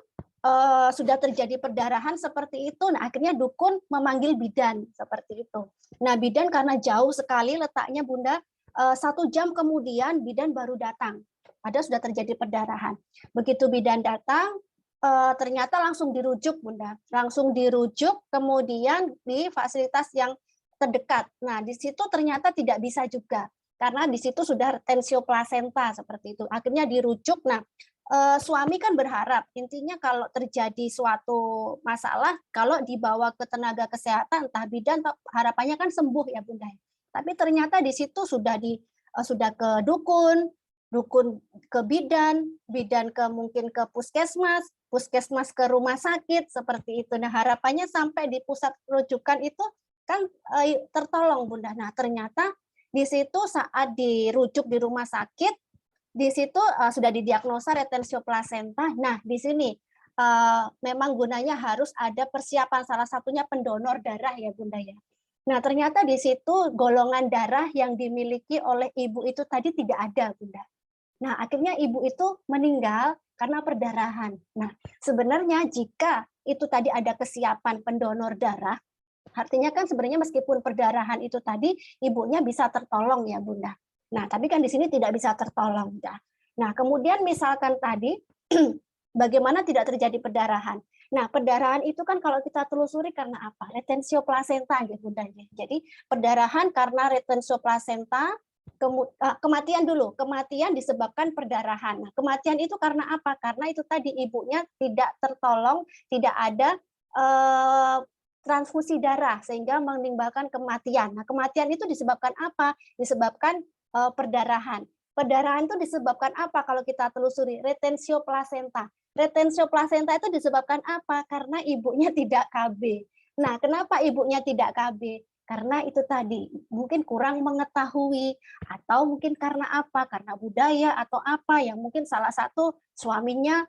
sudah terjadi perdarahan seperti itu. Nah, akhirnya dukun memanggil bidan seperti itu. Nah, bidan karena jauh sekali letaknya, Bunda, 1 jam kemudian bidan baru datang. Padahal sudah terjadi perdarahan. Begitu bidan datang, ternyata langsung dirujuk, Bunda. Langsung dirujuk, kemudian di fasilitas yang terdekat. Nah, di situ ternyata tidak bisa juga. Karena di situ sudah retensio plasenta seperti itu. Akhirnya dirujuk. Nah, suami kan berharap, intinya kalau terjadi suatu masalah, kalau dibawa ke tenaga kesehatan, entah bidan, harapannya kan sembuh ya Bunda. Tapi ternyata di situ sudah ke dukun, dukun ke bidan, bidan ke mungkin ke puskesmas, puskesmas ke rumah sakit seperti itu. Nah, harapannya sampai di pusat rujukan itu kan tertolong Bunda. Nah, ternyata di situ saat dirujuk di rumah sakit, di situ sudah didiagnosa retensio plasenta. Nah, di sini memang gunanya harus ada persiapan, salah satunya pendonor darah ya Bunda ya. Nah, ternyata di situ golongan darah yang dimiliki oleh ibu itu tadi tidak ada Bunda. Nah, akhirnya ibu itu meninggal karena perdarahan. Nah, sebenarnya jika itu tadi ada kesiapan pendonor darah, artinya kan sebenarnya meskipun perdarahan itu tadi ibunya bisa tertolong ya Bunda. Nah, tapi kan di sini tidak bisa tertolong. Nah, kemudian misalkan tadi bagaimana tidak terjadi perdarahan. Nah, perdarahan itu kan kalau kita telusuri karena apa? Retensio plasenta ya Bunda. Jadi perdarahan karena retensio plasenta, kematian dulu. Kematian disebabkan perdarahan. Nah, kematian itu karena apa? Karena itu tadi ibunya tidak tertolong, tidak ada transfusi darah sehingga menimbulkan kematian. Nah, kematian itu disebabkan apa? Disebabkan perdarahan. Perdarahan itu disebabkan apa kalau kita telusuri? Retensio plasenta. Retensio plasenta itu disebabkan apa? Karena ibunya tidak KB. Nah, kenapa ibunya tidak KB? Karena itu tadi, mungkin kurang mengetahui, atau mungkin karena apa? Karena budaya atau apa yang mungkin salah satu suaminya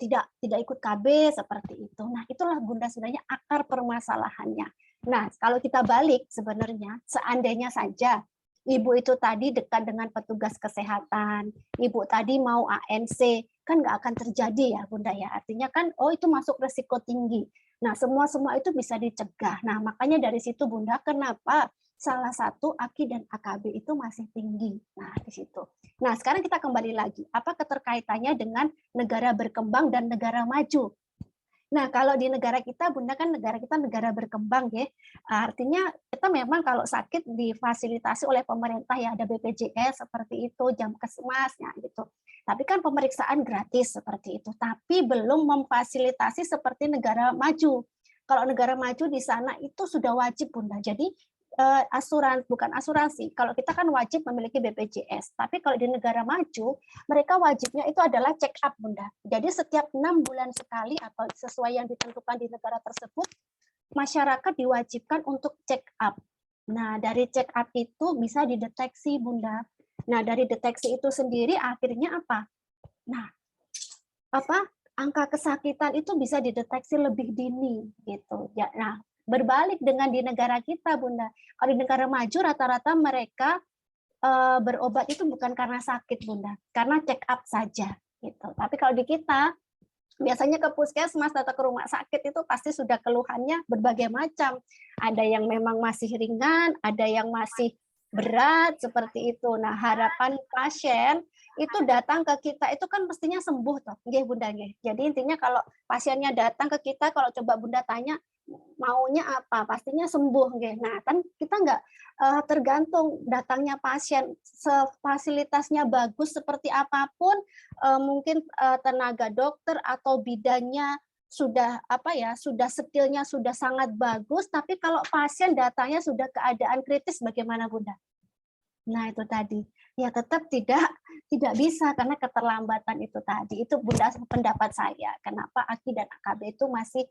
tidak ikut KB seperti itu. Nah, itulah Bunda sebenarnya akar permasalahannya. Nah, kalau kita balik sebenarnya, seandainya saja ibu itu tadi dekat dengan petugas kesehatan, ibu tadi mau ANC, kan nggak akan terjadi ya Bunda ya. Artinya kan, oh itu masuk resiko tinggi. Nah, semua itu bisa dicegah. Nah, makanya dari situ Bunda, kenapa salah satu AKI dan AKB itu masih tinggi. Nah, di situ. Nah, sekarang kita kembali lagi. Apa keterkaitannya dengan negara berkembang dan negara maju? Nah, kalau di negara kita, Bunda, kan negara kita negara berkembang ya. Artinya kita memang kalau sakit difasilitasi oleh pemerintah ya, ada BPJS seperti itu, Jamkesmasnya gitu. Tapi kan pemeriksaan gratis seperti itu, tapi belum memfasilitasi seperti negara maju. Kalau negara maju di sana itu sudah wajib Bunda. Jadi bukan asuransi. Kalau kita kan wajib memiliki BPJS, tapi kalau di negara maju, mereka wajibnya itu adalah check up, Bunda. Jadi setiap 6 bulan sekali atau sesuai yang ditentukan di negara tersebut, masyarakat diwajibkan untuk check up. Nah, dari check up itu bisa dideteksi, Bunda. Nah, dari deteksi itu sendiri akhirnya apa? Nah, angka kesakitan itu bisa dideteksi lebih dini gitu. Ya, nah, berbalik dengan di negara kita, Bunda. Kalau di negara maju rata-rata mereka berobat itu bukan karena sakit, Bunda, karena check up saja gitu. Tapi kalau di kita biasanya ke puskesmas atau ke rumah sakit itu pasti sudah keluhannya berbagai macam. Ada yang memang masih ringan, ada yang masih berat seperti itu. Nah, harapan pasien itu datang ke kita itu kan mestinya sembuh toh, nggih Bunda nggih. Jadi intinya kalau pasiennya datang ke kita, kalau coba Bunda tanya maunya apa, pastinya sembuh nggih. Nah, kan kita nggak tergantung datangnya pasien, fasilitasnya bagus seperti apapun, mungkin tenaga dokter atau bidannya sudah sudah skillnya sudah sangat bagus, tapi kalau pasien datanya sudah keadaan kritis bagaimana Bunda? Nah, itu tadi. Ya tetap tidak bisa karena keterlambatan itu tadi. Itu Bunda pendapat saya. Kenapa AKI dan AKB itu masih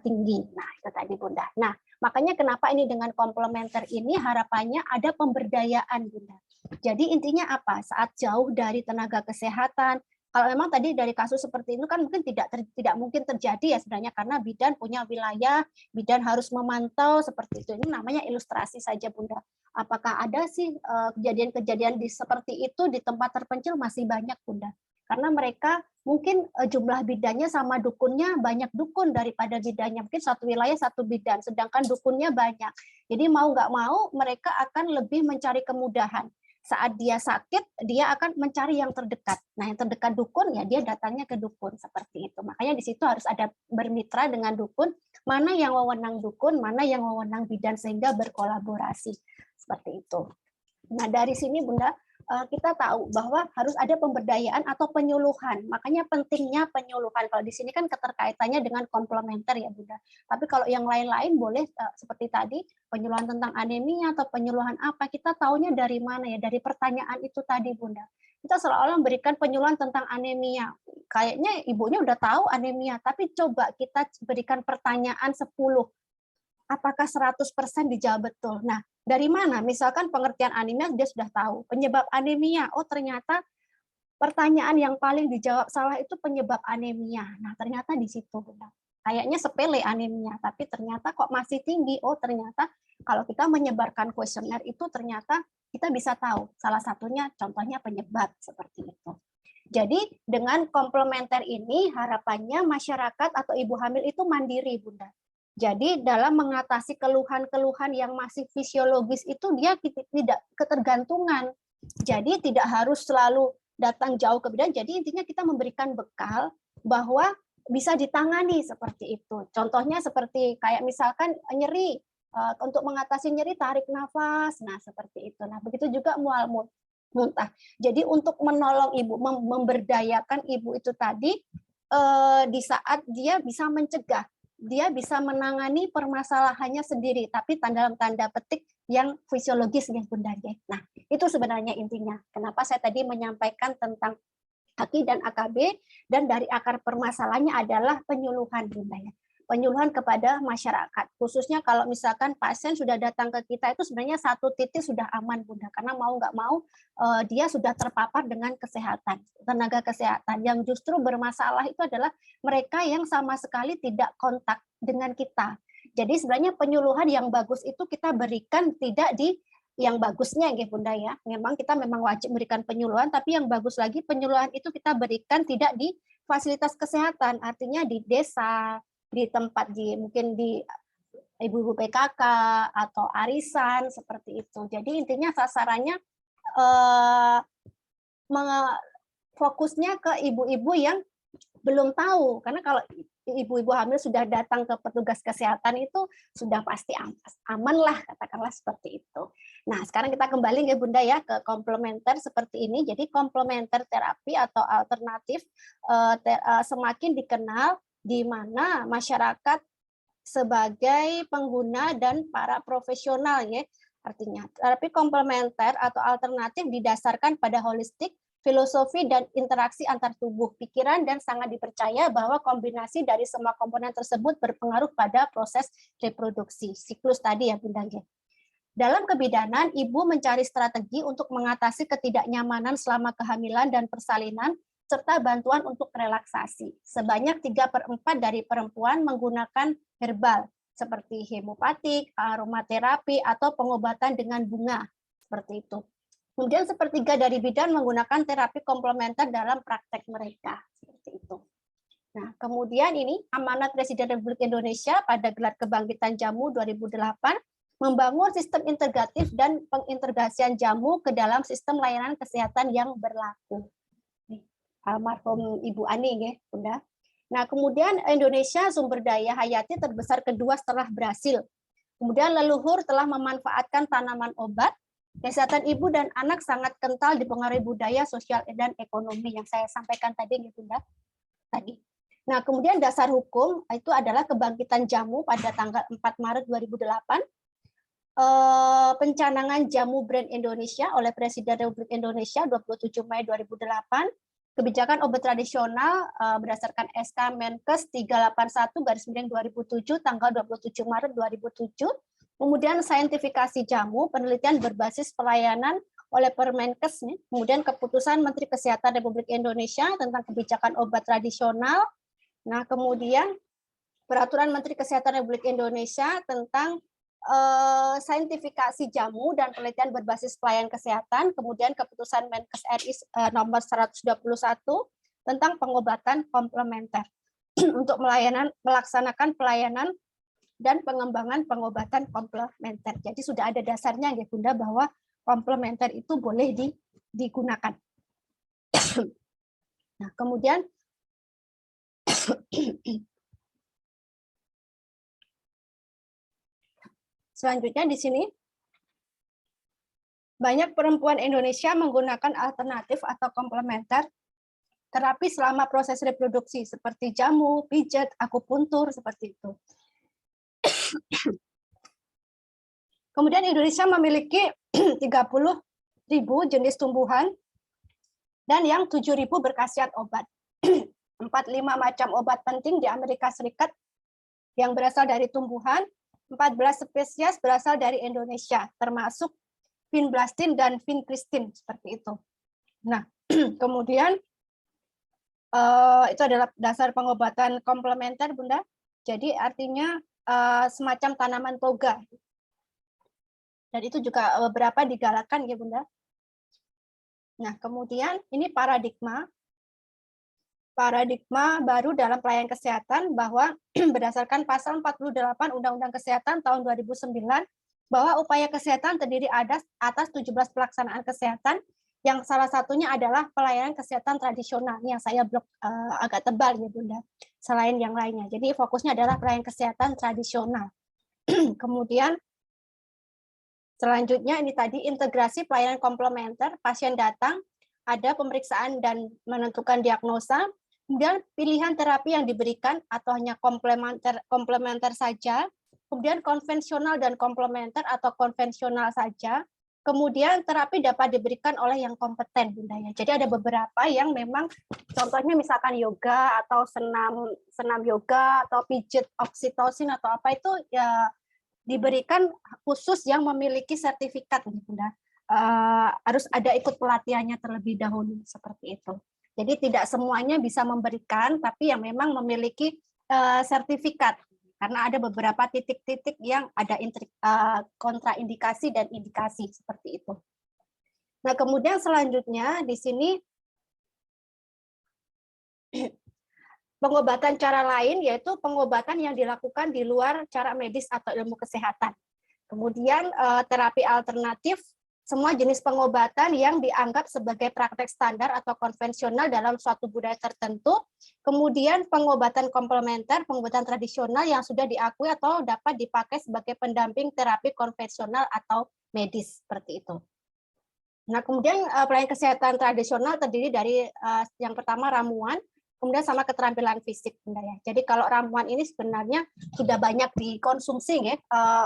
tinggi. Nah, itu tadi Bunda. Nah, makanya kenapa ini dengan komplementer ini harapannya ada pemberdayaan Bunda. Jadi intinya apa? Saat jauh dari tenaga kesehatan, kalau memang tadi dari kasus seperti itu kan mungkin tidak mungkin terjadi ya sebenarnya karena bidan punya wilayah, bidan harus memantau seperti itu. Ini namanya ilustrasi saja Bunda. Apakah ada sih kejadian-kejadian seperti itu di tempat terpencil? Masih banyak Bunda. Karena mereka mungkin jumlah bidannya sama dukunnya banyak dukun daripada bidannya. Mungkin satu wilayah satu bidan, sedangkan dukunnya banyak. Jadi mau nggak mau mereka akan lebih mencari kemudahan. Saat dia sakit, dia akan mencari yang terdekat. Nah, yang terdekat dukun, ya dia datangnya ke dukun, seperti itu. Makanya di situ harus ada bermitra dengan dukun, mana yang wewenang dukun, mana yang wewenang bidan, sehingga berkolaborasi. Seperti itu. Nah, dari sini Bunda, kita tahu bahwa harus ada pemberdayaan atau penyuluhan. Makanya pentingnya penyuluhan. Kalau di sini kan keterkaitannya dengan komplementer ya Bunda. Tapi kalau yang lain-lain boleh seperti tadi, penyuluhan tentang anemia atau penyuluhan apa, kita taunya dari mana ya? Dari pertanyaan itu tadi Bunda. Kita seolah-olah memberikan penyuluhan tentang anemia. Kayaknya ibunya udah tahu anemia, tapi coba kita berikan pertanyaan 10. Apakah 100% dijawab betul? Nah, dari mana? Misalkan pengertian anemia dia sudah tahu. Penyebab anemia, oh ternyata pertanyaan yang paling dijawab salah itu penyebab anemia. Nah, ternyata di situ. Kayaknya sepele anemia, tapi ternyata kok masih tinggi. Oh, ternyata kalau kita menyebarkan kuesioner itu ternyata kita bisa tahu. Salah satunya contohnya penyebab seperti itu. Jadi dengan komplementer ini harapannya masyarakat atau ibu hamil itu mandiri, Bunda. Jadi dalam mengatasi keluhan-keluhan yang masih fisiologis itu dia tidak ketergantungan. Jadi tidak harus selalu datang jauh ke bidan. Jadi intinya kita memberikan bekal bahwa bisa ditangani seperti itu. Contohnya seperti kayak misalkan nyeri, untuk mengatasi nyeri tarik nafas. Nah, seperti itu. Nah, begitu juga mual muntah. Jadi untuk menolong ibu, memberdayakan ibu itu tadi di saat dia bisa mencegah, dia bisa menangani permasalahannya sendiri, tapi dalam tanda petik yang fisiologis ya Bunda. Nah, itu sebenarnya intinya. Kenapa saya tadi menyampaikan tentang AKI dan AKB, dan dari akar permasalahannya adalah penyuluhan Bunda ya. Penyuluhan kepada masyarakat. Khususnya kalau misalkan pasien sudah datang ke kita itu sebenarnya satu titik sudah aman Bunda, karena mau nggak mau dia sudah terpapar dengan kesehatan, tenaga kesehatan. Yang justru bermasalah itu adalah mereka yang sama sekali tidak kontak dengan kita. Jadi sebenarnya penyuluhan yang bagus itu kita berikan tidak di yang bagusnya ya Bunda ya. Memang kita wajib memberikan penyuluhan, tapi yang bagus lagi penyuluhan itu kita berikan tidak di fasilitas kesehatan, artinya di desa, di tempat mungkin di ibu-ibu PKK atau arisan seperti itu. Jadi intinya sasarannya fokusnya ke ibu-ibu yang belum tahu, karena kalau ibu-ibu hamil sudah datang ke petugas kesehatan itu sudah pasti aman lah, katakanlah seperti itu. Nah, sekarang kita kembali ya Bunda ya ke komplementer seperti ini. Jadi komplementer terapi atau alternatif semakin dikenal di mana masyarakat sebagai pengguna dan para profesional ya. Artinya terapi komplementer atau alternatif didasarkan pada holistik, filosofi dan interaksi antar tubuh, pikiran, dan sangat dipercaya bahwa kombinasi dari semua komponen tersebut berpengaruh pada proses reproduksi, siklus tadi ya Bunda. Dalam kebidanan, ibu mencari strategi untuk mengatasi ketidaknyamanan selama kehamilan dan persalinan, serta bantuan untuk relaksasi. Sebanyak 3/4 dari perempuan menggunakan herbal, seperti hemopatik, aromaterapi, atau pengobatan dengan bunga, seperti itu. Kemudian 1/3 dari bidan menggunakan terapi komplementer dalam praktek mereka, seperti itu. Nah, kemudian ini amanat Presiden Republik Indonesia pada Gelar Kebangkitan Jamu 2008 membangun sistem integratif dan pengintegrasian jamu ke dalam sistem layanan kesehatan yang berlaku. Almarhum Ibu Ani ya, Bunda. Nah, kemudian Indonesia sumber daya hayati terbesar kedua setelah Brasil. Kemudian leluhur telah memanfaatkan tanaman obat. Kesehatan ibu dan anak sangat kental dipengaruhi budaya, sosial, dan ekonomi yang saya sampaikan tadi, ya Bunda. Tadi. Nah, kemudian dasar hukum itu adalah kebangkitan jamu pada tanggal 4 Maret 2008. pencanangan jamu brand Indonesia oleh Presiden Republik Indonesia 27 Mei 2008, kebijakan obat tradisional berdasarkan SK Menkes 381/2007 tanggal 27 Maret 2007, kemudian saintifikasi jamu, penelitian berbasis pelayanan oleh Permenkes, kemudian keputusan Menteri Kesehatan Republik Indonesia tentang kebijakan obat tradisional, nah kemudian peraturan Menteri Kesehatan Republik Indonesia tentang saintifikasi jamu dan penelitian berbasis pelayanan kesehatan, kemudian keputusan Menkes RI nomor 121 tentang pengobatan komplementer untuk melaksanakan pelayanan dan pengembangan pengobatan komplementer. Jadi sudah ada dasarnya ya Bunda bahwa komplementer itu boleh digunakan. Nah, kemudian selanjutnya di sini banyak perempuan Indonesia menggunakan alternatif atau komplementer terapi selama proses reproduksi seperti jamu, pijat, akupuntur seperti itu. Kemudian Indonesia memiliki 30.000 jenis tumbuhan dan yang 7.000 berkhasiat obat. 45 macam obat penting di Amerika Serikat yang berasal dari tumbuhan, 14 spesies berasal dari Indonesia, termasuk vinblastin dan vincristin seperti itu. Nah, kemudian itu adalah dasar pengobatan komplementer, Bunda. Jadi artinya semacam tanaman toga. Dan itu juga beberapa digalakkan ya Bunda. Nah, kemudian ini paradigma baru dalam pelayanan kesehatan bahwa berdasarkan pasal 48 Undang-Undang Kesehatan tahun 2009 bahwa upaya kesehatan terdiri atas 17 pelaksanaan kesehatan yang salah satunya adalah pelayanan kesehatan tradisional yang saya blok agak tebal ya Bunda, selain yang lainnya. Jadi fokusnya adalah pelayanan kesehatan tradisional. Kemudian selanjutnya ini tadi integrasi pelayanan komplementer, pasien datang, ada pemeriksaan dan menentukan diagnosa, kemudian pilihan terapi yang diberikan atau hanya komplementer saja, kemudian konvensional dan komplementer atau konvensional saja, kemudian terapi dapat diberikan oleh yang kompeten, Bunda ya. Jadi ada beberapa yang memang contohnya misalkan yoga atau senam yoga atau pijat oksitosin atau apa itu ya diberikan khusus yang memiliki sertifikat, Bunda. Harus ada ikut pelatihannya terlebih dahulu seperti itu. Jadi tidak semuanya bisa memberikan, tapi yang memang memiliki sertifikat. Karena ada beberapa titik-titik yang ada kontraindikasi dan indikasi seperti itu. Nah, kemudian selanjutnya di sini pengobatan cara lain yaitu pengobatan yang dilakukan di luar cara medis atau ilmu kesehatan. Kemudian terapi alternatif, semua jenis pengobatan yang dianggap sebagai praktek standar atau konvensional dalam suatu budaya tertentu. Kemudian pengobatan komplementer, pengobatan tradisional yang sudah diakui atau dapat dipakai sebagai pendamping terapi konvensional atau medis seperti itu. Nah, kemudian pelayanan kesehatan tradisional terdiri dari yang pertama ramuan, kemudian sama keterampilan fisik, Bunda ya. Jadi kalau ramuan ini sebenarnya sudah banyak dikonsumsi ya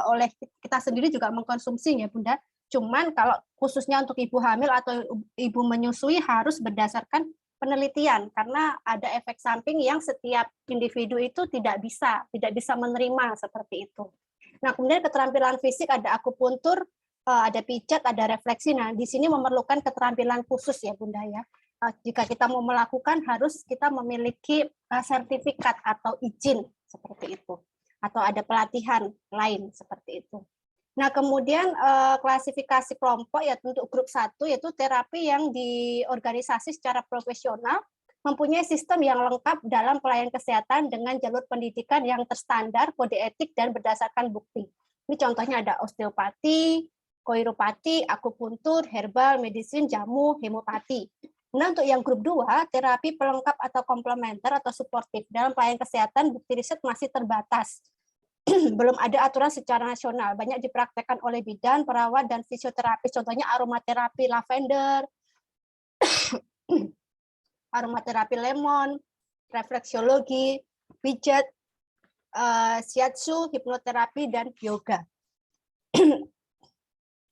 oleh kita sendiri juga mengkonsumsi ya, Bunda. Cuman kalau khususnya untuk ibu hamil atau ibu menyusui harus berdasarkan penelitian karena ada efek samping yang setiap individu itu tidak bisa menerima seperti itu. Nah, kemudian keterampilan fisik ada akupuntur, ada pijat, ada refleksi. Nah, di sini memerlukan keterampilan khusus ya, Bunda ya. Jika kita mau melakukan harus kita memiliki sertifikat atau izin seperti itu. Atau ada pelatihan lain seperti itu. Nah, kemudian klasifikasi kelompok ya untuk grup 1 yaitu terapi yang diorganisasi secara profesional, mempunyai sistem yang lengkap dalam pelayanan kesehatan dengan jalur pendidikan yang terstandar, kode etik, dan berdasarkan bukti. Ini contohnya ada osteopati, koiropati, akupuntur, herbal, medicine, jamu, hemopati. Nah, untuk yang grup 2, terapi pelengkap atau komplementer atau suportif dalam pelayanan kesehatan, bukti riset masih terbatas. Belum ada aturan secara nasional, banyak dipraktekkan oleh bidan, perawat, dan fisioterapis, contohnya aromaterapi lavender, aromaterapi lemon, refleksiologi, pijat, shiatsu, hipnoterapi, dan yoga.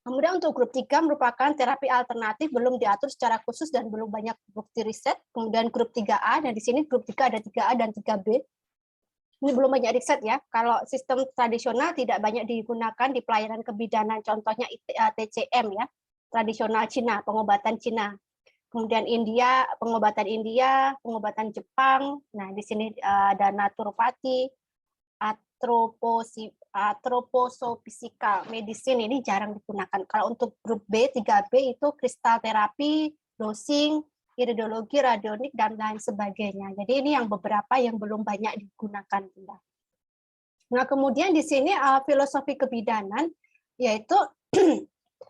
Kemudian untuk grup 3 merupakan terapi alternatif, belum diatur secara khusus dan belum banyak bukti riset. Kemudian grup 3A, dan di sini grup 3 ada 3A dan 3B. Ini belum banyak riset ya. Kalau sistem tradisional tidak banyak digunakan di pelayanan kebidanan, contohnya TCM ya, tradisional Cina, pengobatan Cina. Kemudian India, pengobatan India, pengobatan Jepang. Nah, di sini ada naturopati, antroposophysical medicine ini jarang digunakan. Kalau untuk grup B, 3B itu kristal terapi, dosing, iridologi, radionik, dan lain sebagainya. Jadi ini yang beberapa yang belum banyak digunakan. Nah, kemudian di sini filosofi kebidanan, yaitu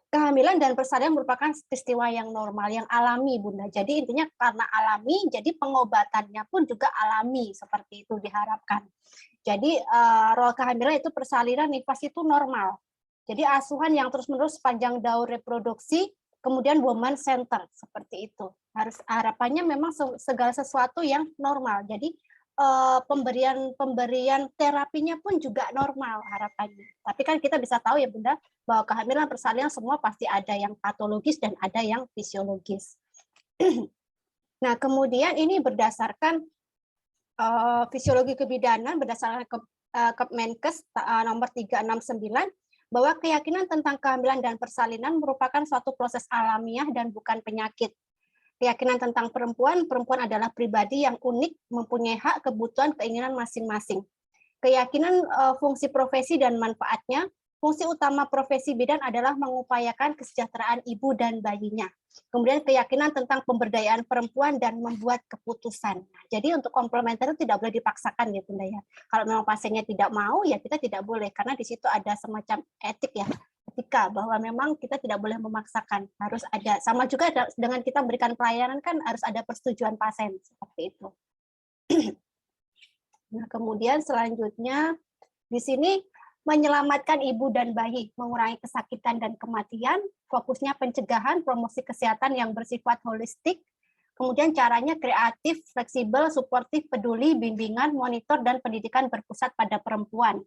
kehamilan dan persalinan merupakan peristiwa yang normal, yang alami, Bunda. Jadi intinya karena alami, jadi pengobatannya pun juga alami, seperti itu diharapkan. Jadi role kehamilan itu persalinan, nifas itu normal. Jadi asuhan yang terus-menerus sepanjang daur reproduksi, kemudian woman center, seperti itu. Harapannya memang segala sesuatu yang normal. Jadi pemberian terapinya pun juga normal harapannya. Tapi kan kita bisa tahu ya Bunda, bahwa kehamilan persalinan semua pasti ada yang patologis dan ada yang fisiologis. Nah, kemudian ini berdasarkan fisiologi kebidanan berdasarkan Kemenkes nomor 369 bahwa keyakinan tentang kehamilan dan persalinan merupakan suatu proses alamiah dan bukan penyakit. Keyakinan tentang perempuan adalah pribadi yang unik, mempunyai hak, kebutuhan, keinginan masing-masing. Keyakinan fungsi profesi dan manfaatnya. Fungsi utama profesi bidan adalah mengupayakan kesejahteraan ibu dan bayinya. Kemudian keyakinan tentang pemberdayaan perempuan dan membuat keputusan. Nah, jadi untuk komplementer itu tidak boleh dipaksakan ya Bunda ya. Kalau memang pasiennya tidak mau ya kita tidak boleh, karena di situ ada semacam etik ya, etika bahwa memang kita tidak boleh memaksakan. Harus ada, sama juga dengan kita memberikan pelayanan kan harus ada persetujuan pasien seperti itu. Nah, kemudian selanjutnya di sini menyelamatkan ibu dan bayi, mengurangi kesakitan dan kematian, fokusnya pencegahan, promosi kesehatan yang bersifat holistik, kemudian caranya kreatif, fleksibel, suportif, peduli, bimbingan, monitor, dan pendidikan berpusat pada perempuan.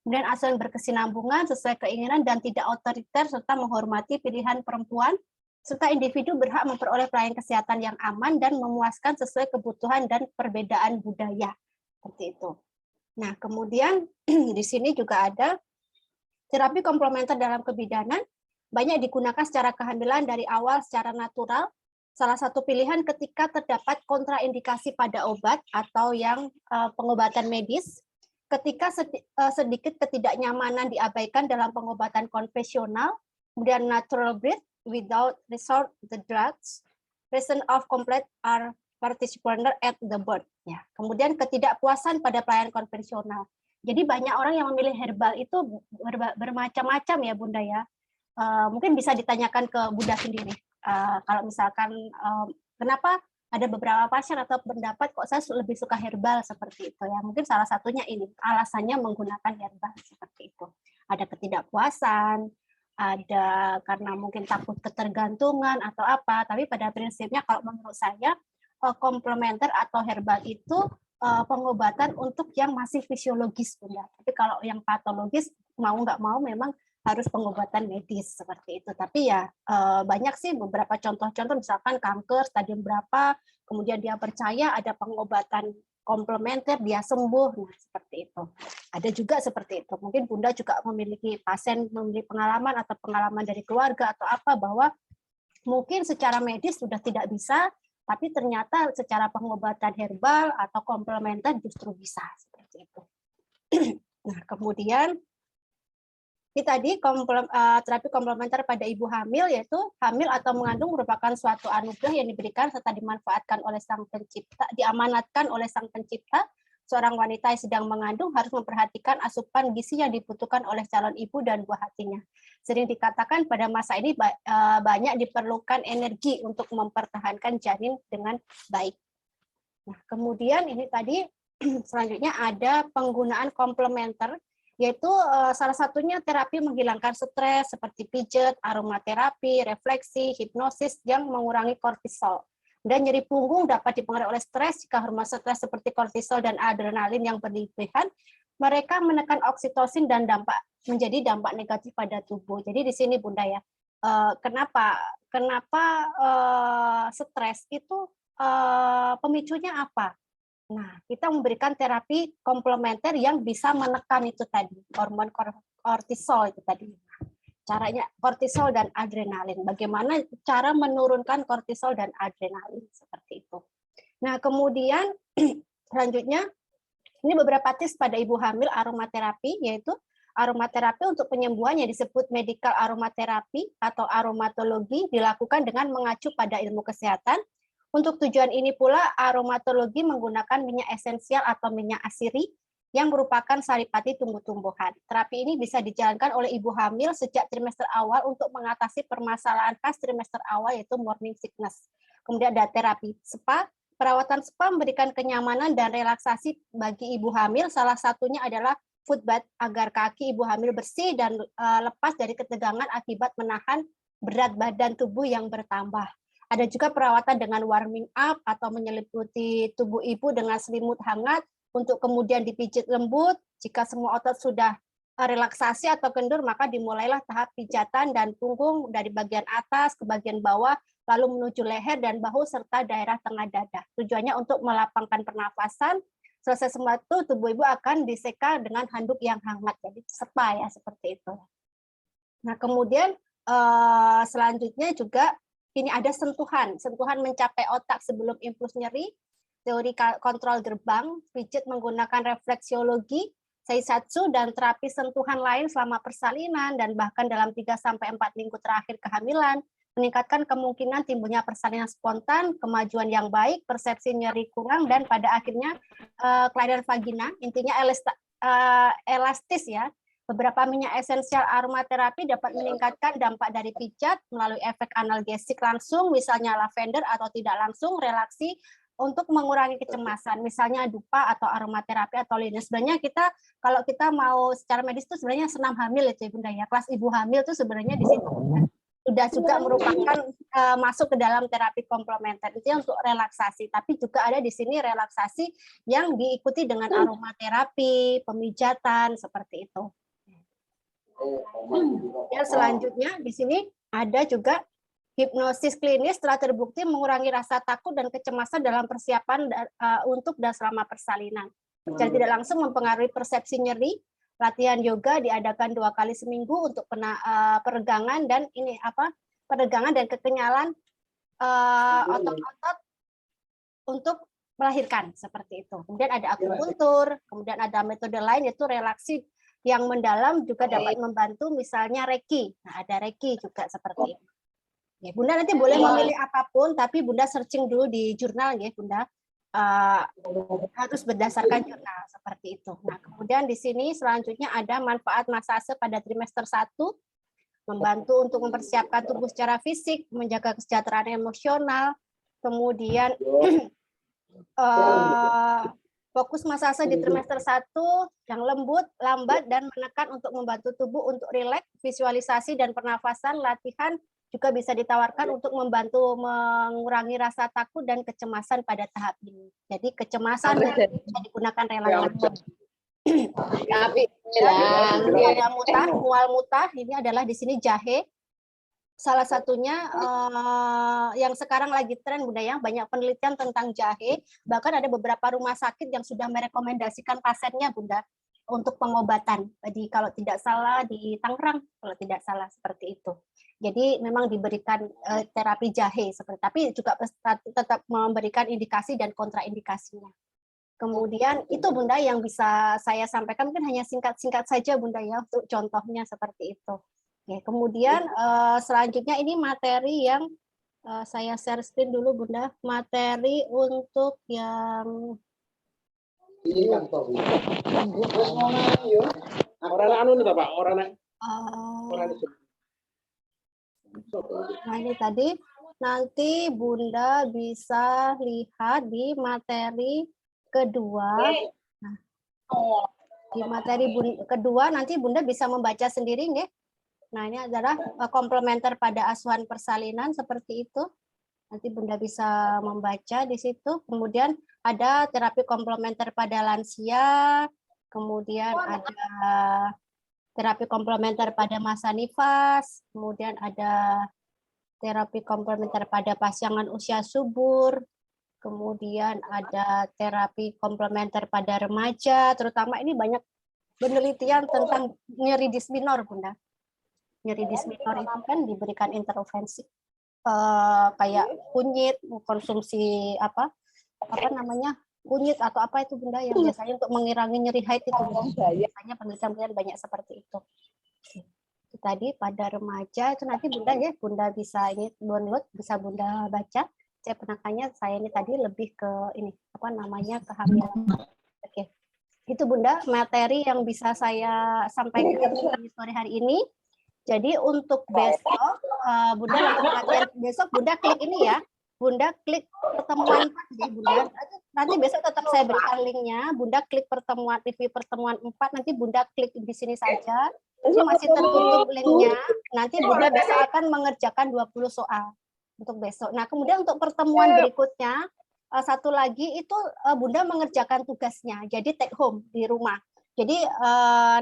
Kemudian asuhan berkesinambungan, sesuai keinginan dan tidak otoriter, serta menghormati pilihan perempuan, serta individu berhak memperoleh pelayanan kesehatan yang aman dan memuaskan sesuai kebutuhan dan perbedaan budaya. Seperti itu. Nah, kemudian di sini juga ada terapi komplementer dalam kebidanan, banyak digunakan secara kehamilan dari awal secara natural. Salah satu pilihan ketika terdapat kontraindikasi pada obat atau yang pengobatan medis, ketika sedikit ketidaknyamanan diabaikan dalam pengobatan konvensional, kemudian natural breath without resort to drugs, reason of complete are participant at the birth. Ya. Kemudian ketidakpuasan pada pelayanan konvensional. Jadi banyak orang yang memilih herbal itu bermacam-macam ya Bunda ya. Mungkin bisa ditanyakan ke Bunda sendiri. Kalau misalkan kenapa ada beberapa pasien atau pendapat kok saya lebih suka herbal seperti itu ya. Mungkin salah satunya ini alasannya menggunakan herbal seperti itu. Ada ketidakpuasan, ada karena mungkin takut ketergantungan atau apa. Tapi pada prinsipnya kalau menurut saya komplementer atau herbal itu pengobatan untuk yang masih fisiologis Bunda. Tapi kalau yang patologis mau nggak mau memang harus pengobatan medis seperti itu. Tapi ya banyak sih beberapa contoh-contoh misalkan kanker stadium berapa, kemudian dia percaya ada pengobatan komplementer dia sembuh, nah seperti itu. Ada juga seperti itu. Mungkin Bunda juga memiliki pasien memiliki pengalaman atau pengalaman dari keluarga atau apa bahwa mungkin secara medis sudah tidak bisa, tapi ternyata secara pengobatan herbal atau komplementer justru bisa seperti itu. Nah, kemudian ini tadi terapi komplementer pada ibu hamil, yaitu hamil atau mengandung merupakan suatu anugerah yang diberikan serta dimanfaatkan oleh Sang Pencipta, diamanatkan oleh Sang Pencipta. Seorang wanita yang sedang mengandung harus memperhatikan asupan gizi yang dibutuhkan oleh calon ibu dan buah hatinya. Sering dikatakan pada masa ini banyak diperlukan energi untuk mempertahankan janin dengan baik. Nah, kemudian ini tadi selanjutnya ada penggunaan komplementer, yaitu salah satunya terapi menghilangkan stres seperti pijat, aromaterapi, refleksi, hipnosis yang mengurangi kortisol. Dan nyeri punggung dapat dipengaruhi oleh stres. Jika hormon stres seperti kortisol dan adrenalin yang berlebihan, mereka menekan oksitosin dan menjadi dampak negatif pada tubuh. Jadi di sini Bunda ya, Kenapa stres itu pemicunya apa? Nah, kita memberikan terapi komplementer yang bisa menekan itu tadi, hormon kortisol itu tadi. Caranya kortisol dan adrenalin. Bagaimana cara menurunkan kortisol dan adrenalin seperti itu. Nah, kemudian selanjutnya ini beberapa tips pada ibu hamil aromaterapi, yaitu aromaterapi untuk penyembuhan yang disebut medical aromaterapi atau aromatologi dilakukan dengan mengacu pada ilmu kesehatan. Untuk tujuan ini pula aromatologi menggunakan minyak esensial atau minyak asiri yang merupakan saripati tumbuh-tumbuhan. Terapi ini bisa dijalankan oleh ibu hamil sejak trimester awal untuk mengatasi permasalahan khas trimester awal yaitu morning sickness. Kemudian ada terapi spa. Perawatan spa memberikan kenyamanan dan relaksasi bagi ibu hamil. Salah satunya adalah foot bath agar kaki ibu hamil bersih dan lepas dari ketegangan akibat menahan berat badan tubuh yang bertambah. Ada juga perawatan dengan warming up atau menyelimuti tubuh ibu dengan selimut hangat untuk kemudian dipijit lembut. Jika semua otot sudah relaksasi atau kendur, maka dimulailah tahap pijatan dan punggung dari bagian atas ke bagian bawah, lalu menuju leher dan bahu serta daerah tengah dada. Tujuannya untuk melapangkan pernafasan. Selesai semua itu, tubuh ibu akan diseka dengan handuk yang hangat. Jadi spa ya, seperti itu. Nah, kemudian selanjutnya juga ini ada sentuhan mencapai otak sebelum impuls nyeri, teori kontrol gerbang, pijat menggunakan refleksiologi, seisatsu, dan terapi sentuhan lain selama persalinan dan bahkan dalam 3-4 minggu terakhir kehamilan, meningkatkan kemungkinan timbulnya persalinan spontan, kemajuan yang baik, persepsi nyeri kurang, dan pada akhirnya kelainan vagina, intinya elastis ya. Beberapa minyak esensial aromaterapi dapat meningkatkan dampak dari pijat melalui efek analgesik langsung, misalnya lavender, atau tidak langsung relaksi untuk mengurangi kecemasan, misalnya dupa atau aromaterapi atau lilin. Sebenarnya kalau kita mau secara medis itu sebenarnya senam hamil itu ya Bunda ya. Kelas ibu hamil itu sebenarnya di situ sudah juga merupakan masuk ke dalam terapi komplementer itu untuk relaksasi, tapi juga ada di sini relaksasi yang diikuti dengan aromaterapi, pemijatan seperti itu. Dan selanjutnya di sini ada juga hipnosis klinis telah terbukti mengurangi rasa takut dan kecemasan dalam persiapan untuk dan selama persalinan. Secara tidak langsung mempengaruhi persepsi nyeri. Latihan yoga diadakan 2 kali seminggu untuk peregangan dan peregangan dan kekenyalan otot-otot untuk melahirkan seperti itu. Kemudian ada akupuntur, kemudian ada metode lain yaitu relaksi yang mendalam juga dapat membantu, misalnya Reiki. Nah, ada Reiki juga seperti itu. Ya, Bunda nanti boleh memilih apapun, tapi Bunda searching dulu di jurnal ya, Bunda. Harus berdasarkan jurnal seperti itu. Nah, kemudian di sini selanjutnya ada manfaat masase pada trimester 1, membantu untuk mempersiapkan tubuh secara fisik, menjaga kesejahteraan emosional, kemudian fokus masase di trimester 1 yang lembut, lambat, dan menekan untuk membantu tubuh untuk rileks, visualisasi dan pernafasan. Latihan juga bisa ditawarkan untuk membantu mengurangi rasa takut dan kecemasan pada tahap ini. Jadi kecemasan bisa digunakan relaksasi. Ada mual mutah, ini adalah di sini jahe. Salah satunya yang sekarang lagi tren Bunda ya, banyak penelitian tentang jahe, bahkan ada beberapa rumah sakit yang sudah merekomendasikan pasiennya Bunda untuk pengobatan. Jadi kalau tidak salah di Tangerang, kalau tidak salah seperti itu. Jadi memang diberikan terapi jahe seperti, tapi juga tetap memberikan indikasi dan kontraindikasinya. Kemudian itu Bunda yang bisa saya sampaikan, mungkin hanya singkat-singkat saja Bunda ya untuk contohnya seperti itu. Oke, kemudian selanjutnya ini materi yang saya share screen dulu Bunda, materi untuk yang nah ini tadi nanti Bunda bisa lihat di materi kedua. Nah, di materi kedua nanti Bunda bisa membaca sendiri nggih. Nah, ini adalah komplementer pada asuhan persalinan seperti itu. Nanti Bunda bisa membaca di situ. Kemudian ada terapi komplementer pada lansia. Kemudian ada terapi komplementer pada masa nifas, kemudian ada terapi komplementer pada pasangan usia subur, kemudian ada terapi komplementer pada remaja, terutama ini banyak penelitian tentang nyeri dis minor, Bunda. Nyeri dis minor itu kan diberikan intervensi kayak kunyit, konsumsi apa namanya, kunyit atau apa itu, Bunda, yang biasanya untuk mengurangi nyeri haid itu, Bunda. Biasanya penelitian banyak seperti itu. Itu tadi pada remaja itu nanti Bunda ya, Bunda bisa ini download, bisa Bunda baca. Saya penekannya saya ini tadi lebih ke ini apa namanya, kehamilan. Oke. Itu Bunda materi yang bisa saya sampaikan di sore hari ini. Jadi untuk besok Bunda untuk latihan besok Bunda klik ini ya. Bunda klik pertemuan 4 ya Bunda. Nanti besok tetap saya berikan linknya. Bunda klik pertemuan TV pertemuan 4, nanti Bunda klik di sini saja. Ini masih tertutup linknya. Nanti Bunda besok akan mengerjakan 20 soal untuk besok. Nah, kemudian untuk pertemuan berikutnya, satu lagi itu Bunda mengerjakan tugasnya. Jadi take home di rumah. Jadi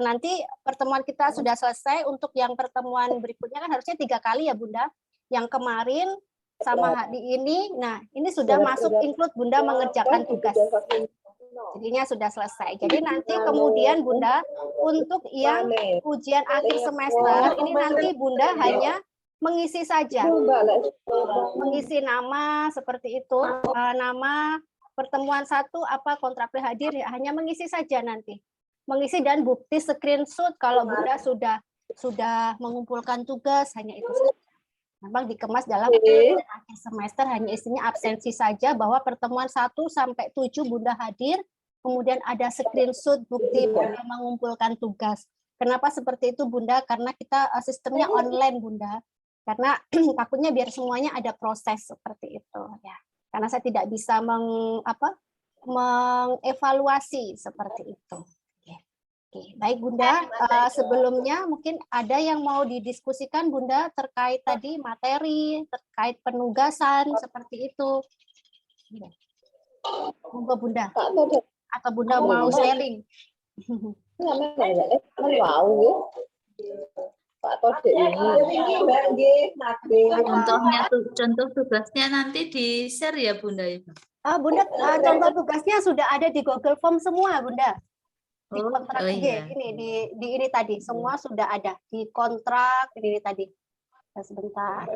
nanti pertemuan kita sudah selesai. Untuk yang pertemuan berikutnya kan harusnya 3 kali ya Bunda. Yang kemarin sama hari ini, nah ini sudah masuk include Bunda mengerjakan tugas. Jadinya sudah selesai. Jadi nanti kemudian Bunda untuk yang ujian akhir semester ini nanti Bunda hanya mengisi saja, mengisi nama seperti itu, nama pertemuan 1 apa kontrak hadir ya, hanya mengisi saja nanti, mengisi dan bukti screenshot kalau Bunda sudah mengumpulkan tugas, hanya itu saja. Memang dikemas dalam akhir semester hanya isinya absensi saja bahwa pertemuan 1 sampai 7 Bunda hadir, kemudian ada screenshot bukti Bunda mengumpulkan tugas. Kenapa seperti itu Bunda? Karena kita sistemnya online Bunda. Karena takutnya biar semuanya ada proses seperti itu ya. Karena saya tidak bisa mengevaluasi seperti itu. Oke, baik Bunda, sebelumnya mungkin ada yang mau didiskusikan Bunda terkait tadi materi, terkait penugasan seperti itu. Monggo Bunda. Atau Bunda mau sharing? Contoh tugasnya nanti di share ya Bunda ya. Bunda, contoh tugasnya sudah ada di Google Form semua Bunda. Di kontrak iya. ini di ini tadi semua sudah ada di kontrak ini tadi. Sebentar.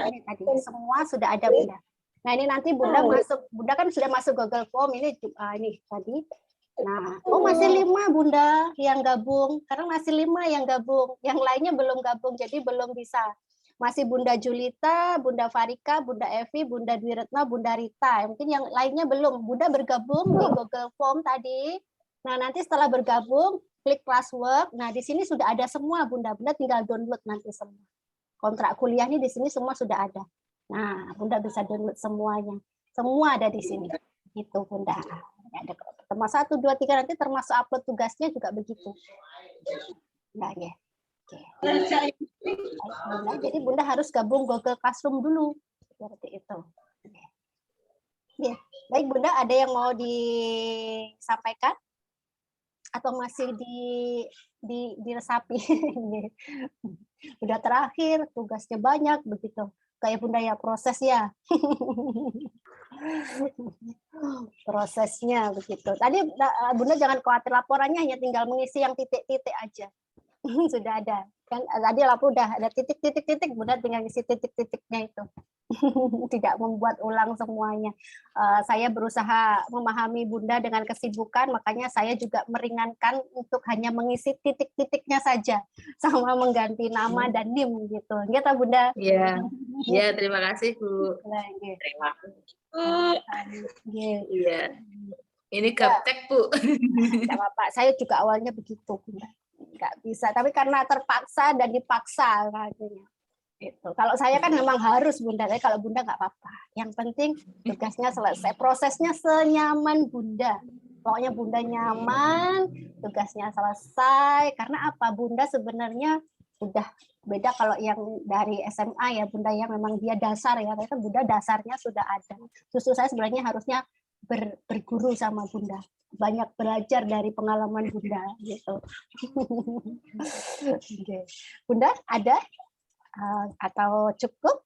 Ini tadi semua sudah ada Bunda. Nah ini nanti Bunda masuk, Bunda kan sudah masuk Google Form ini tadi. Nah, masih 5 Bunda yang gabung, karena masih 5 yang gabung, yang lainnya belum gabung, jadi belum bisa. Masih Bunda Julita, Bunda Farika, Bunda Evi, Bunda Dwi Retno, Bunda Rita. Mungkin yang lainnya belum. Bunda bergabung di Google Form tadi. Nah, nanti setelah bergabung, klik classwork. Nah, di sini sudah ada semua Bunda. Bunda tinggal download nanti semua. Kontrak kuliah ini di sini semua sudah ada. Nah, Bunda bisa download semuanya. Semua ada di sini. Itu Bunda. Ada pertemuan 1, 2, 3 nanti termasuk upload tugasnya juga begitu. Nah, ya. Oke. Jadi Bunda harus gabung Google Classroom dulu seperti itu. Ya, baik Bunda, ada yang mau disampaikan atau masih diresapi? Udah terakhir, tugasnya banyak begitu. Kayak Bunda ya proses ya. Prosesnya begitu. Tadi Bunda jangan khawatir, laporannya hanya tinggal mengisi yang titik-titik aja. Sudah ada kan, tadi lampu udah ada titik-titik, Bunda tinggal isi titik-titiknya itu. Tidak membuat ulang semuanya. Saya berusaha memahami Bunda dengan kesibukan, makanya saya juga meringankan untuk hanya mengisi titik-titiknya saja sama mengganti nama dan NIM gitu. Gitu Bunda. Iya. Iya, terima kasih Bu. Terima kasih. Iya. Ini gaptek Bu. Tidak apa-apa. Saya juga awalnya begitu Bunda. Nggak bisa, tapi karena terpaksa dan dipaksa akhirnya. Itu. Kalau saya kan memang harus Bunda, tapi kalau Bunda nggak apa-apa. Yang penting tugasnya selesai, prosesnya senyaman Bunda. Pokoknya Bunda nyaman, tugasnya selesai. Karena apa? Bunda sebenarnya udah beda kalau yang dari SMA ya Bunda, yang memang dia dasar ya. Kan Bunda dasarnya sudah ada. Justru saya sebenarnya harusnya berguru sama Bunda, banyak belajar dari pengalaman Bunda gitu. Oke. Bunda ada atau cukup?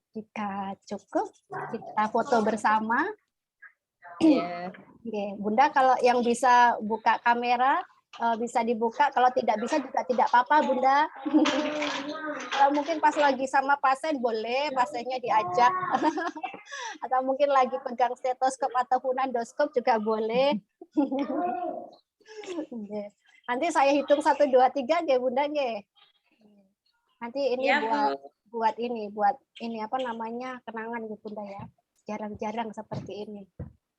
Jika cukup, kita foto bersama. Ya. Oke, Bunda kalau yang bisa buka kamera bisa dibuka, kalau tidak bisa juga tidak apa-apa Bunda. Kalau mungkin pas lagi sama pasien boleh, pasiennya diajak. Atau mungkin lagi pegang stetoskop ataupun endoskop juga boleh. Oke. Nanti saya hitung 1, 2, 3 nggih Bunda nggih. Nanti ini Ya, buat ini apa namanya, kenangan gitu Bunda ya. Jarang-jarang seperti ini.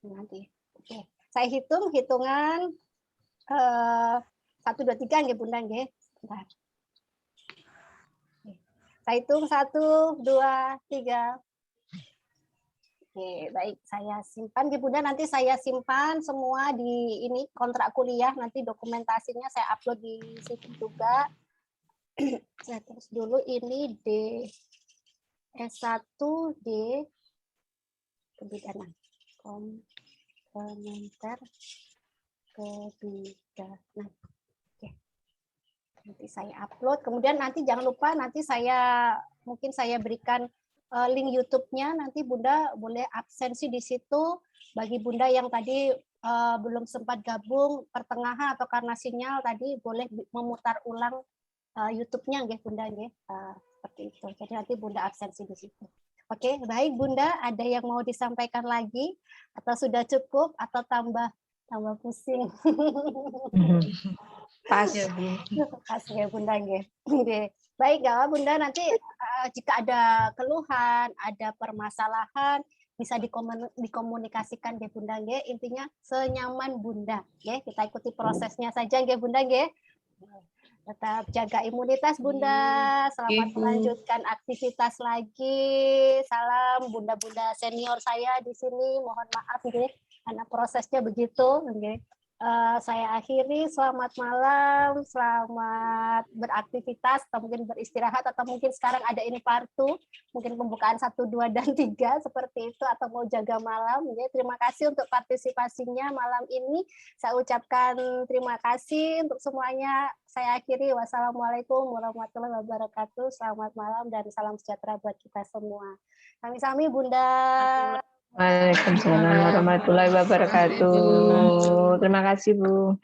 Nanti. Oke. Saya hitungan 1, 2, 3 nggih Bunda nggih. Bentar. Saya hitung 1, 2, 3. Oke, baik. Saya simpan nggih Bunda. Nanti saya simpan semua di ini kontrak kuliah. Nanti dokumentasinya saya upload di situ juga. Saya tulis dulu ini D S1 D kebidanan. Komplementer kebidanan. Oke. Nanti saya upload. Kemudian nanti jangan lupa nanti mungkin saya berikan link YouTube-nya. Nanti Bunda boleh absensi di situ. Bagi Bunda yang tadi belum sempat gabung pertengahan atau karena sinyal tadi boleh memutar ulang YouTube-nya nggih Bunda nggih. Seperti itu. Jadi nanti Bunda absensi di situ. Oke, baik Bunda, ada yang mau disampaikan lagi atau sudah cukup atau tambah pusing? Pas. Pas ya Bunda nggih. Baik, ya Bunda, nanti jika ada keluhan, ada permasalahan bisa dikomunikasikan nggih Bunda nggih. Intinya senyaman Bunda nggih. Kita ikuti prosesnya saja nggih Bunda nggih. Tetap jaga imunitas Bunda. Selamat melanjutkan aktivitas lagi. Salam Bunda-bunda senior saya di sini. Mohon maaf nggih karena prosesnya begitu nggih. Saya akhiri, selamat malam, selamat beraktivitas atau mungkin beristirahat atau mungkin sekarang ada ini partu, mungkin pembukaan 1, 2, dan 3 seperti itu atau mau jaga malam. Ya, terima kasih untuk partisipasinya malam ini. Saya ucapkan terima kasih untuk semuanya. Saya akhiri, wassalamualaikum warahmatullahi wabarakatuh. Selamat malam dan salam sejahtera buat kita semua. Sami-sami Bunda. Waalaikumsalam warahmatullahi wabarakatuh. Terima kasih Bu.